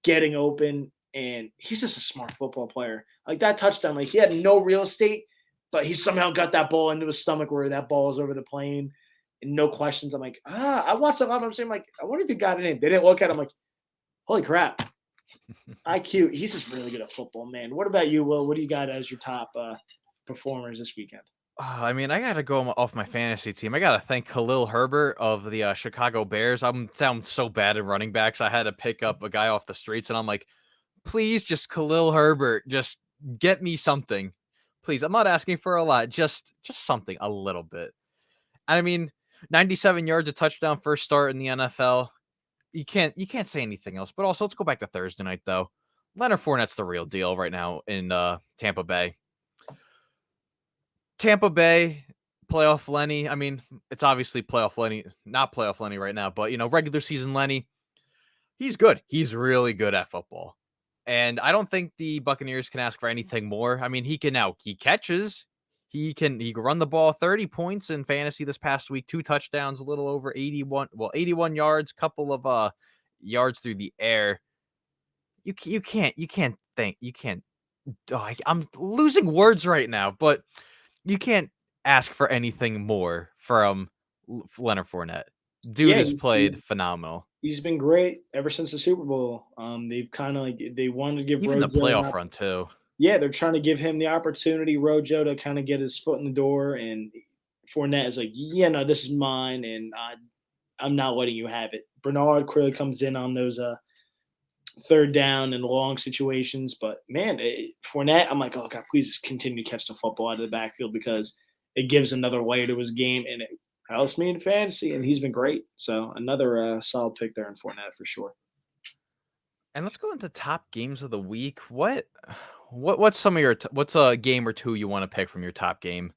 getting open, and he's just a smart football player. Like that touchdown, like he had no real estate, but he somehow got that ball into his stomach where that ball is over the plane, and no questions. I'm like, I watched that live. I'm saying, like, I wonder if he got it in. They didn't look at him. Like, holy crap. IQ, he's just really good at football, man. What about you, Will? What do you got as your top performers this weekend? I mean, I got to go off my fantasy team. I got to thank Khalil Herbert of the Chicago Bears. I'm so bad at running backs. I had to pick up a guy off the streets, and I'm like, please, just Khalil Herbert, just get me something. Please, I'm not asking for a lot, just something, a little bit. I mean, 97 yards, a touchdown, first start in the NFL. You can't say anything else. But also, let's go back to Thursday night, though. Leonard Fournette's the real deal right now in Tampa Bay. Tampa Bay, playoff Lenny. I mean, it's obviously playoff Lenny, not playoff Lenny right now, but, regular season Lenny, he's good. He's really good at football. And I don't think the Buccaneers can ask for anything more. I mean, he catches. He can run the ball, 30 points in fantasy this past week, 2 touchdowns, a little over 81 yards, couple of yards through the air. I'm losing words right now, but you can't ask for anything more from Leonard Fournette. Dude has played phenomenal. He's been great ever since the Super Bowl. They've kind of they wanted to give even the playoff run too. Yeah, they're trying to give him the opportunity, Rojo, to kind of get his foot in the door, and Fournette is like, yeah, no, this is mine, and I'm not letting you have it. Bernard clearly comes in on those third down and long situations. But man, Fournette, I'm like, oh God, please just continue to catch the football out of the backfield because it gives another layer to his game and it helps me in fantasy. And he's been great. So another solid pick there in Fournette for sure. And let's go into top games of the week. What's some of your what's a game or two you want to pick from your top game?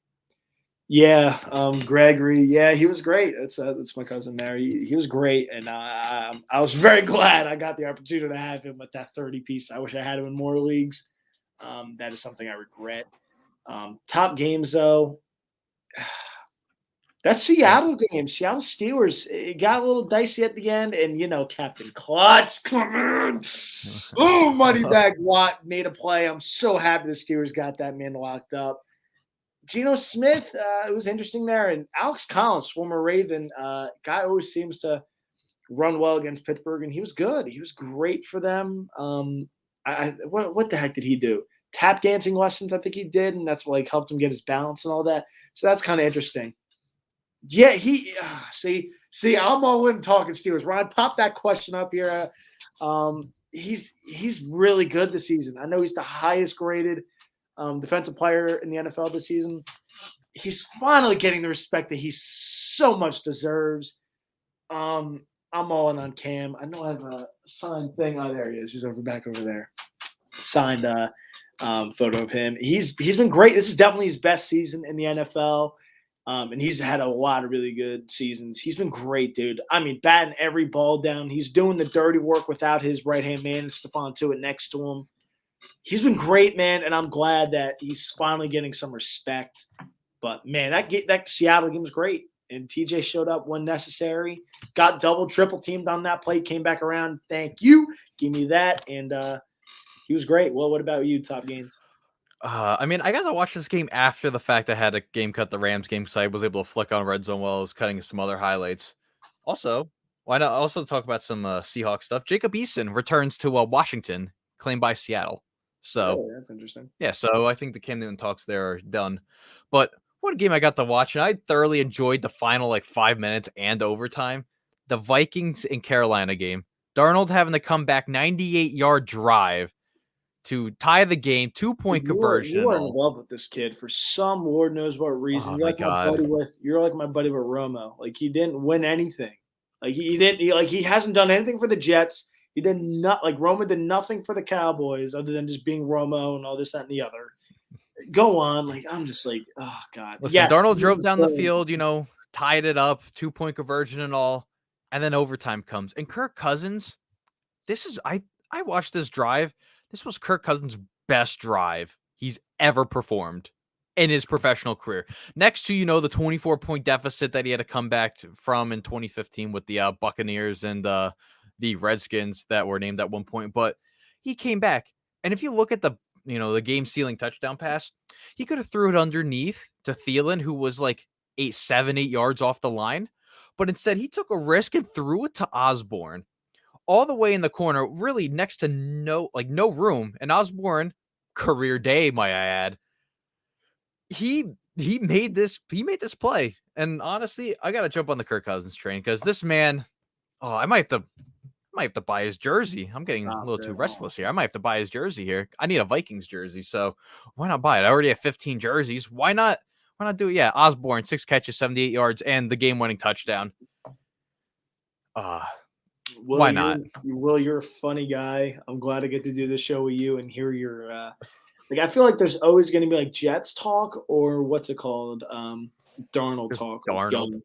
Yeah, Gregory. Yeah, he was great. That's my cousin there. He was great, and I was very glad I got the opportunity to have him with that 30 piece. I wish I had him in more leagues. That is something I regret. Top games though. That Seattle game, Seattle Steelers, it got a little dicey at the end, and Captain Clutch, come on. Oh, Moneybag Watt made a play. I'm so happy the Steelers got that man locked up. Geno Smith, it was interesting there. And Alex Collins, former Raven, guy always seems to run well against Pittsburgh, and he was good. He was great for them. What the heck did he do? Tap dancing lessons, I think he did, and that's what helped him get his balance and all that. So that's kind of interesting. Yeah, see, I'm all in talking Steelers. Ryan, pop that question up here. He's really good this season. I know he's the highest graded defensive player in the NFL this season. He's finally getting the respect that he so much deserves. I'm all in on Cam. I know I have a signed thing. Oh, there he is. He's back over there. Signed photo of him. He's been great. This is definitely his best season in the NFL. And he's had a lot of really good seasons. He's been great, dude. I mean, batting every ball down. He's doing the dirty work without his right-hand man, Stephon Tuitt, next to him. He's been great, man, and I'm glad that he's finally getting some respect. But, man, that Seattle game was great. And TJ showed up when necessary. Got double, triple teamed on that play. Came back around. Thank you. Give me that. And he was great. Well, what about you, top games? I mean, I got to watch this game after the fact I had a game cut the Rams game because I was able to flick on Red Zone while I was cutting some other highlights. Also, why not also talk about some Seahawks stuff? Jacob Eason returns to Washington, claimed by Seattle. So really? That's interesting. Yeah, so I think the Cam Newton talks there are done. But what a game I got to watch, and I thoroughly enjoyed the final 5 minutes and overtime. The Vikings and Carolina game. Darnold having to come back 98-yard drive to tie the game, 2-point conversion. You were in love with this kid for some Lord knows what reason. Oh, you're like my buddy with Romo. He didn't win anything. He hasn't done anything for the Jets. He did not Romo did nothing for the Cowboys other than just being Romo and all this, that, and the other. Go on. I'm just oh God. Listen, yes, Darnold drove down the field, tied it up, 2-point conversion and all, and then overtime comes. And Kirk Cousins, I watched this drive. This was Kirk Cousins' best drive he's ever performed in his professional career. Next to, the 24-point deficit that he had to come back from in 2015 with the Buccaneers and the Redskins that were named at one point. But he came back. And if you look at the game-sealing touchdown pass, he could have threw it underneath to Thielen, who was 7-8 yards off the line. But instead, he took a risk and threw it to Osborne. All the way in the corner, really next to no room. And Osborne, career day, might I add. He made this play. And honestly, I gotta jump on the Kirk Cousins train because this man, I might have to buy his jersey. I'm getting a little too restless here. I might have to buy his jersey here. I need a Vikings jersey, so why not buy it? I already have 15 jerseys. Why not do it? Yeah, Osborne, 6 catches, 78 yards, and the game-winning touchdown. Will, why not? You're a funny guy. I'm glad I get to do this show with you and hear your I feel like there's always going to be Jets talk or what's it called? Darnold talk. Darnold.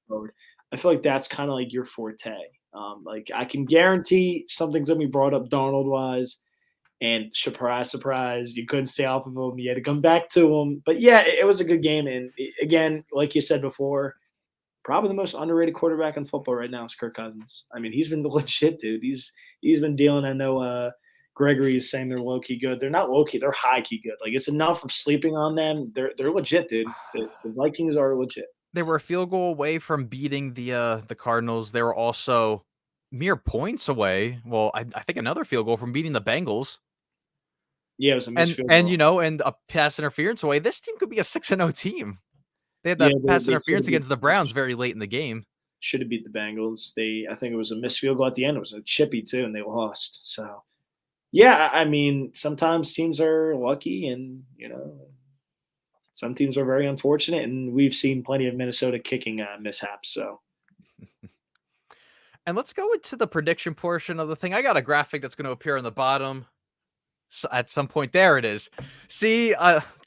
I feel like that's kind of your forte. I can guarantee something's going to be brought up Darnold wise, and surprise, surprise, you couldn't stay off of him. You had to come back to him. But yeah, it was a good game. And again, like you said before, probably the most underrated quarterback in football right now is Kirk Cousins. I mean, he's been legit, dude. He's been dealing. I know Gregory is saying they're low key good. They're not low key. They're high key good. It's enough of sleeping on them. They're legit, dude. The Vikings are legit. They were a field goal away from beating the Cardinals. They were also mere points away. Well, I think another field goal from beating the Bengals. Yeah, it was a missed field goal. And a pass interference away. This team could be a 6-0 team. They had that pass interference against the Browns very late in the game. Should have beat the Bengals. I think it was a missed field goal at the end. It was a chippy too, and they lost. So Yeah, I mean, sometimes teams are lucky, and some teams are very unfortunate, and we've seen plenty of Minnesota kicking mishaps. So And let's go into the prediction portion of the thing. I got a graphic that's going to appear on the bottom. So at some point, there it is. See,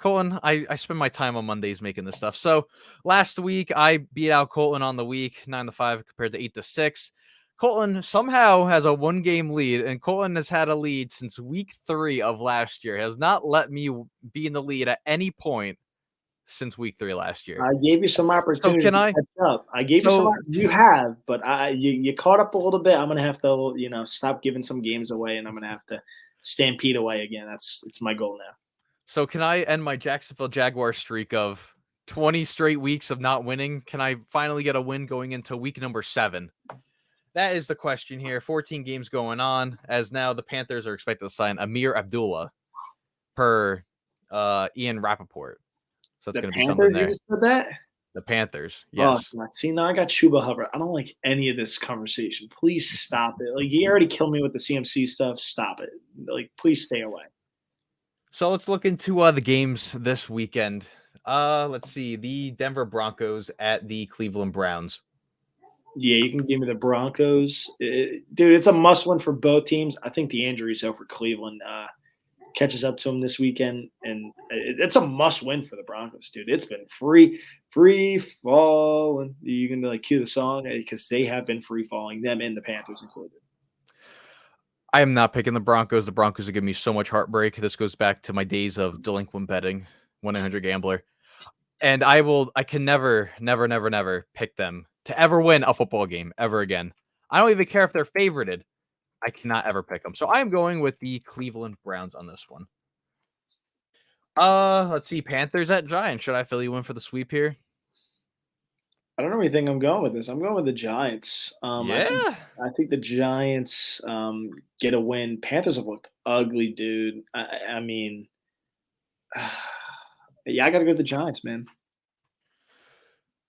Colton, I spend my time on Mondays making this stuff. So last week I beat out Colton on the week 9-5 compared to 8-6. Colton somehow has a 1-game lead, and Colton has had a lead since week 3 of last year. He has not let me be in the lead at any point since week 3 last year. I gave you some opportunity can to I- catch up. I gave you some. You have, but you caught up a little bit. I'm gonna have to stop giving some games away, and I'm gonna have to stampede away again. It's my goal now. So can I end my Jacksonville Jaguar streak of 20 straight weeks of not winning? Can I finally get a win going into week number 7? That is the question here. 14 games going on, as now the Panthers are expected to sign Amir Abdullah per Ian Rappaport. So that's going to be something Panthers, there. you just said that? The Panthers, yes. Oh, God. See, now I got Chuba Hubbard. I don't like any of this conversation. Please stop it. Like, you already killed me with the CMC stuff. Stop it. Like, please stay away. So let's look into the games this weekend. Let's see. The Denver Broncos at the Cleveland Browns. Yeah, you can give me the Broncos. Dude, it's a must-win for both teams. I think the injuries, though, for Cleveland catches up to them this weekend, and it's a must-win for the Broncos, dude. It's been free falling. You can cue the song because they have been free falling, them and the Panthers included. I am not picking the Broncos. The Broncos are giving me so much heartbreak. This goes back to my days of delinquent betting, 1-800-GAMBLER. And I can never pick them to ever win a football game ever again. I don't even care if they're favorited. I cannot ever pick them. So I am going with the Cleveland Browns on this one. Let's see. Panthers at Giants. Should I fill you in for the sweep here? I don't know anything I'm going with this. I'm going with the Giants. Yeah. I think the Giants get a win. Panthers have looked ugly, dude. I mean, yeah, I got to go with the Giants, man.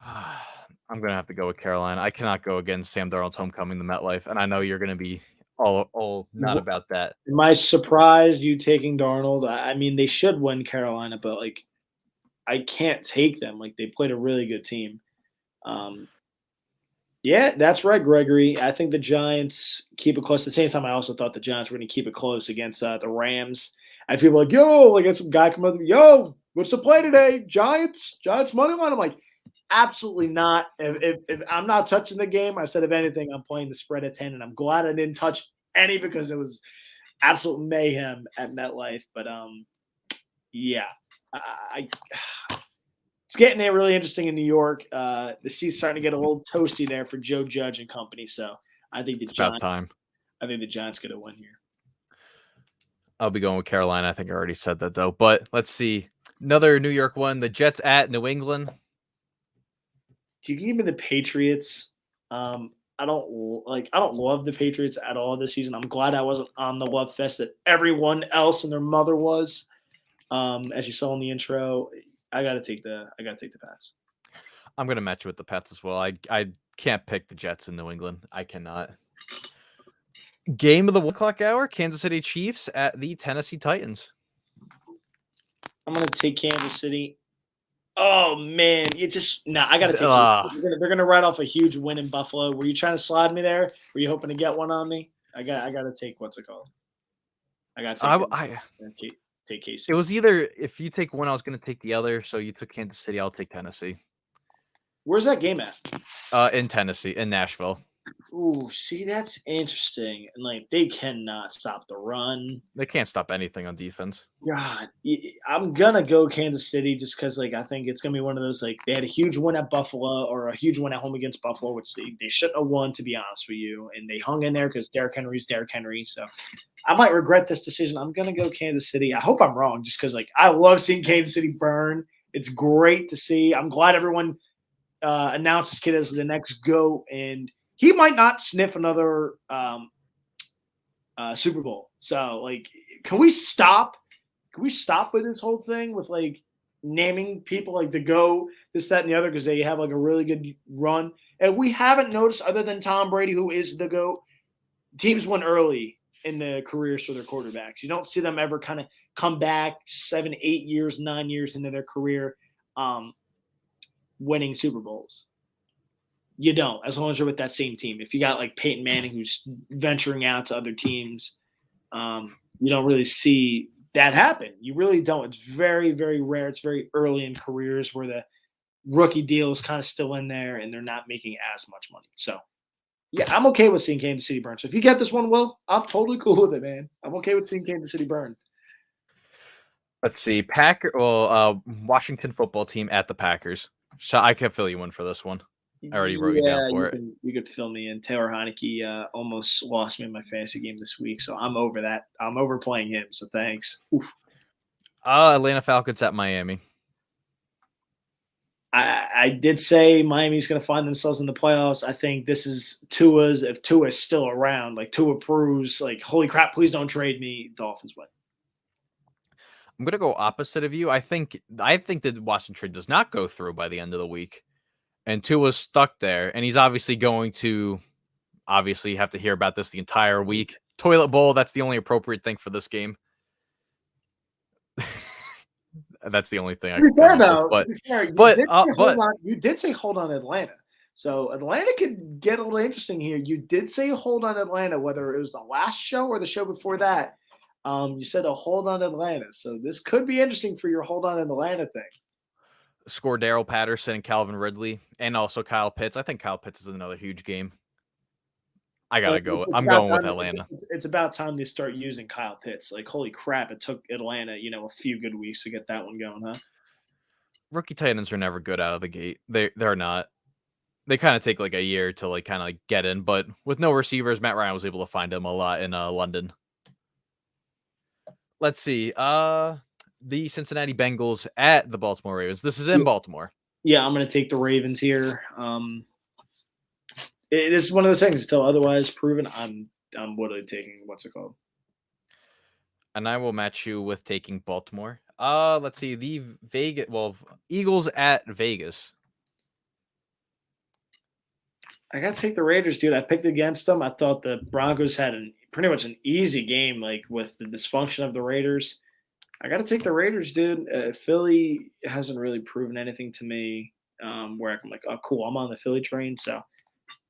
I'm going to have to go with Carolina. I cannot go against Sam Darnold's homecoming to MetLife, and I know you're going to be all not about that. Am I surprised you taking Darnold? I mean, they should win Carolina, but I can't take them. They played a really good team. Yeah, that's right, Gregory. I think the Giants keep it close. At the same time, I also thought the Giants were going to keep it close against the Rams. I had people like, yo, I got some guy come up, yo, what's the play today? Giants money line. I'm like, absolutely not. If I'm not touching the game, I said, if anything, I'm playing the spread at 10, and I'm glad I didn't touch any because it was absolute mayhem at MetLife. But yeah, it's getting there really interesting in New York. The seat's starting to get a little toasty there for Joe Judge and company. So I think the Giants get a win here. I'll be going with Carolina. I think I already said that though. But let's see. Another New York one. The Jets at New England. You can give me the Patriots. I don't love the Patriots at all this season. I'm glad I wasn't on the love fest that everyone else and their mother was. As you saw in the intro, I gotta take the Pats. I'm gonna match you with the Pats as well. I can't pick the Jets in New England. I cannot. Game of the 1 o'clock hour: Kansas City Chiefs at the Tennessee Titans. I'm gonna take Kansas City. Oh man, I gotta take. They're gonna write off a huge win in Buffalo. Were you trying to slide me there? Were you hoping to get one on me? I gotta take what's it called? I gotta take KC. It was either if you take one, I was gonna take the other. So you took Kansas City. I'll take Tennessee. Where's that game at? In Tennessee, in Nashville. Ooh, see, that's interesting. And they cannot stop the run. They can't stop anything on defense. God, I'm gonna go Kansas City just because I think it's gonna be one of those they had a huge win at Buffalo or a huge win at home against Buffalo, which they shouldn't have won, to be honest with you, and they hung in there because Derrick Henry's Derrick Henry. So I might regret this decision. I'm gonna go Kansas City. I hope I'm wrong, just because I love seeing Kansas City burn. It's great to see. I'm glad everyone announced this kid as the next GOAT, and he might not sniff another Super Bowl. So, can we stop? Can we stop with this whole thing with naming people the GOAT, this, that, and the other because they have a really good run? And we haven't noticed, other than Tom Brady, who is the GOAT, teams win early in the careers for their quarterbacks. You don't see them ever kind of come back 7, 8 years, 9 years into their career winning Super Bowls. You don't, as long as you're with that same team. If you got like Peyton Manning who's venturing out to other teams, you don't really see that happen. You really don't. It's very, very rare. It's very early in careers where the rookie deal is kind of still in there and they're not making as much money. So, yeah, I'm okay with seeing Kansas City burn. So if you get this one, Will, I'm totally cool with it, man. I'm okay with seeing Kansas City burn. Let's see. Washington football team at the Packers. I can fill you in for this one. I already wrote you down for it. You could fill me in. Taylor Heineke almost lost me in my fantasy game this week, so I'm over that. I'm over playing him, so thanks. Atlanta Falcons at Miami. I did say Miami's going to find themselves in the playoffs. I think this is Tua's. If Tua's still around, like Tua proves, like, holy crap, please don't trade me. Dolphins win. I'm going to go opposite of you. I think the Watson trade does not go through by the end of the week. And Tua's stuck there. And he's obviously going to have to hear about this the entire week. Toilet bowl, that's the only appropriate thing for this game. That's the only thing I can say. To be fair, you did say hold on Atlanta. So Atlanta could get a little interesting here. You did say hold on Atlanta, whether it was the last show or the show before that. You said a hold on Atlanta. So this could be interesting for your hold on Atlanta thing. Score Daryl Patterson and Calvin Ridley, and also Kyle Pitts. I think Kyle Pitts is another huge game. I gotta go. I'm going with Atlanta. It's about time they start using Kyle Pitts. Like, holy crap! It took Atlanta, a few good weeks to get that one going, huh? Rookie tight ends are never good out of the gate. They're not. They kind of take like a year to get in, but with no receivers, Matt Ryan was able to find them a lot in London. Let's see. The Cincinnati Bengals at the Baltimore Ravens. This is in Baltimore. Yeah, I'm going to take the Ravens here. It is one of those things until otherwise proven. I'm literally taking what's it called? And I will match you with taking Baltimore. Let's see. The Eagles at Vegas. I got to take the Raiders, dude. I picked against them. I thought the Broncos had pretty much an easy game, like with the dysfunction of the Raiders. I got to take the Raiders, dude. Philly hasn't really proven anything to me where I'm like, oh, cool, I'm on the Philly train. So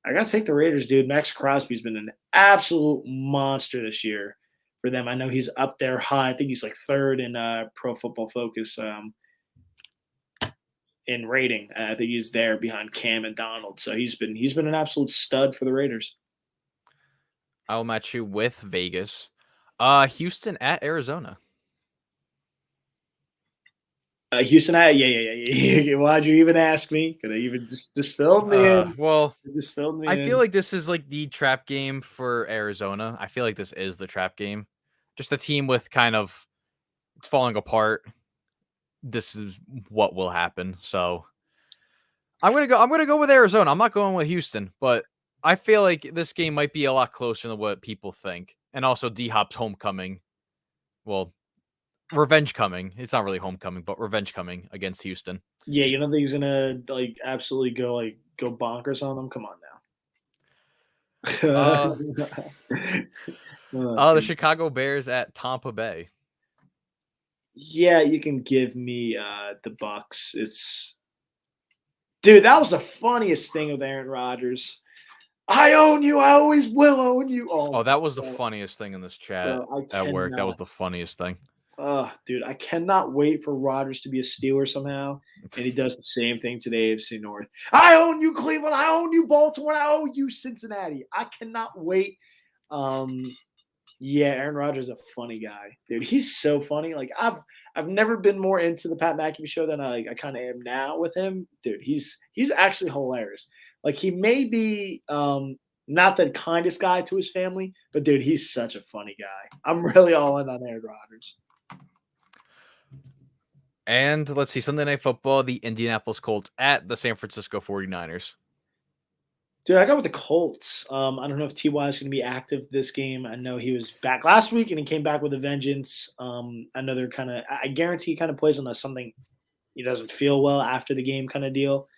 I got to take the Raiders, dude. Max Crosby's been an absolute monster this year for them. I know he's up there high. I think he's like third in Pro Football Focus in rating. I think he's there behind Cam and Donald. So he's been an absolute stud for the Raiders. I'll match you with Vegas. Houston at Arizona. Houston, yeah. Why'd you even ask me? Could I even just filled me in? Well, just filled me I in. feel like this is like the trap game for Arizona. I feel like this is the trap game. Just a team with it's falling apart. This is what will happen. So I'm gonna go with Arizona. I'm not going with Houston, but I feel like this game might be a lot closer than what people think. And also D-Hop's homecoming. Well, revenge coming. It's not really homecoming, but revenge coming against Houston. Yeah, you don't think he's gonna absolutely go bonkers on them? Come on now. The Chicago Bears at Tampa Bay. Yeah, you can give me the Bucks. Dude, that was the funniest thing with Aaron Rodgers. I own you. I always will own you. Oh, that was the funniest thing in this chat at work. That was the funniest thing. Dude, I cannot wait for Rodgers to be a Steeler somehow, and he does the same thing to the AFC North. I own you, Cleveland. I own you, Baltimore. I own you, Cincinnati. I cannot wait. Yeah, Aaron Rodgers is a funny guy, dude. He's so funny. Like I've never been more into the Pat McAfee show than I kind of am now with him, dude. He's actually hilarious. Like he may be not the kindest guy to his family, but dude, he's such a funny guy. I'm really all in on Aaron Rodgers. And let's see, Sunday Night Football, the Indianapolis Colts at the San Francisco 49ers. Dude, I got with the Colts. I don't know if T.Y. is going to be active this game. I know he was back last week, and he came back with a vengeance. I know they're I guarantee he kind of plays on something he doesn't feel well after the game kind of deal.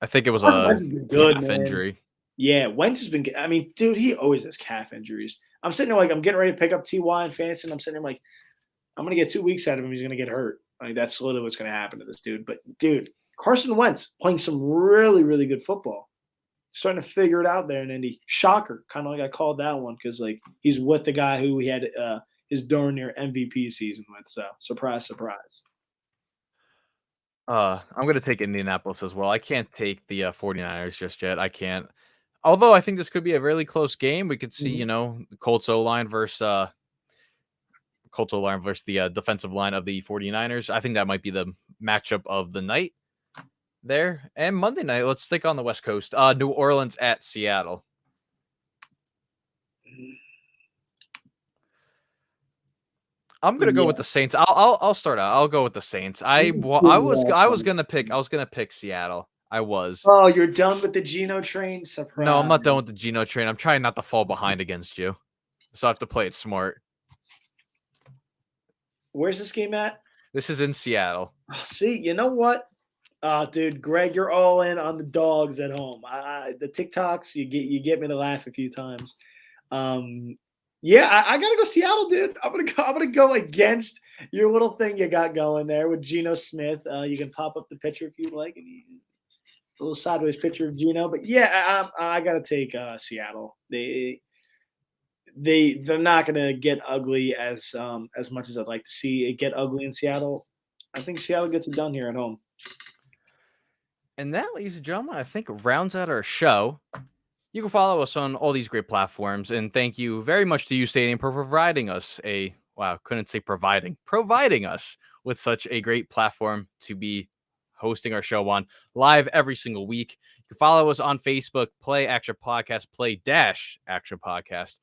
I think it was a calf injury. Yeah, Wentz has been – I mean, dude, he always has calf injuries. I'm sitting there like I'm getting ready to pick up Ty in fantasy, and I'm sitting there like I'm gonna get 2 weeks out of him. He's gonna get hurt. Like that's literally what's gonna happen to this dude. But dude, Carson Wentz playing some really, really good football. Starting to figure it out there in Indy. Shocker, kind of like I called that one because like he's with the guy who he had his darn near MVP season with. So surprise, surprise. I'm going to take Indianapolis as well. I can't take the 49ers just yet. I can't. Although I think this could be a really close game. We could see, the Colts O-line versus the defensive line of the 49ers. I think that might be the matchup of the night there. And Monday night, let's stick on the West Coast. New Orleans at Seattle. I'm gonna go with the Saints. I'll start out. I'll go with the Saints. I was gonna pick Seattle. I was. Oh, you're done with the Geno train? Surprise. No, I'm not done with the Geno train. I'm trying not to fall behind against you, so I have to play it smart. Where's this game at? This is in Seattle. Oh, see, you know what? Dude, Greg, you're all in on the dogs at home. The TikToks, you get me to laugh a few times. Yeah, I gotta go Seattle, dude. I'm gonna go against your little thing you got going there with Geno Smith. You can pop up the picture if you like, a little sideways picture of Geno. But yeah, I gotta take Seattle. They're not gonna get ugly as much as I'd like to see it get ugly in Seattle. I think Seattle gets it done here at home. And that, ladies and gentlemen, I think rounds out our show. You can follow us on all these great platforms, and thank you very much to Stadium for providing us providing us with such a great platform to be hosting our show on live every single week. You can follow us on Facebook, Play Action Podcast, Play-Action Podcast,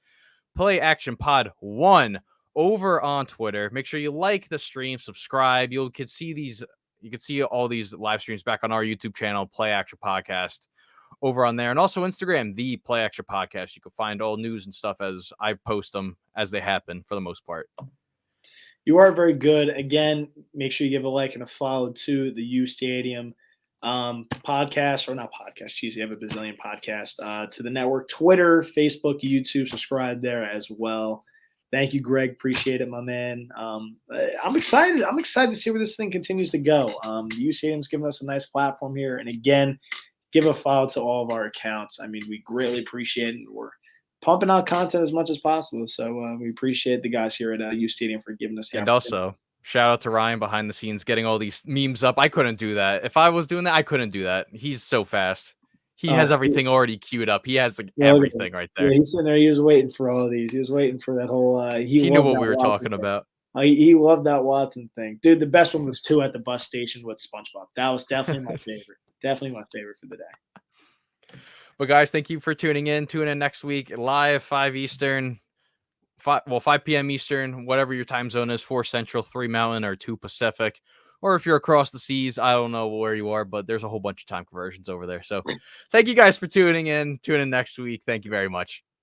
Play Action Pod 1 over on Twitter. Make sure you like the stream, subscribe. You can see all these live streams back on our YouTube channel, Play Action Podcast, over on there, and also Instagram, the Play Action Podcast. You can find all news and stuff as I post them as they happen for the most part. You are very good. Again, make sure you give a like and a follow to the U Stadium podcast, or not podcast. Geez, you have a bazillion podcasts to the network, Twitter, Facebook, YouTube. Subscribe there as well. Thank you, Greg. Appreciate it, my man. I'm excited. I'm excited to see where this thing continues to go. The U Stadium's giving us a nice platform here, and again, give a follow to all of our accounts. I mean, we greatly appreciate it. We're pumping out content as much as possible. So we appreciate the guys here at U Stadium for giving us the opportunity. And also, shout out to Ryan behind the scenes, getting all these memes up. I couldn't do that. If I was doing that, I couldn't do that. He's so fast. He has everything already queued up. He has everything right there. Yeah, he's sitting there. He was waiting for all of these. He was waiting for that whole he knew what we were talking about. He loved that Watson thing. Dude, the best one was 2 at the bus station with SpongeBob. That was definitely my favorite. Definitely my favorite for the day. But guys, thank you for tuning in. Tune in next week live, 5 Eastern, 5 p.m. Eastern, whatever your time zone is, 4 Central, 3 Mountain, or 2 Pacific. Or if you're across the seas, I don't know where you are, but there's a whole bunch of time conversions over there. So thank you guys for tuning in. Tune in next week. Thank you very much.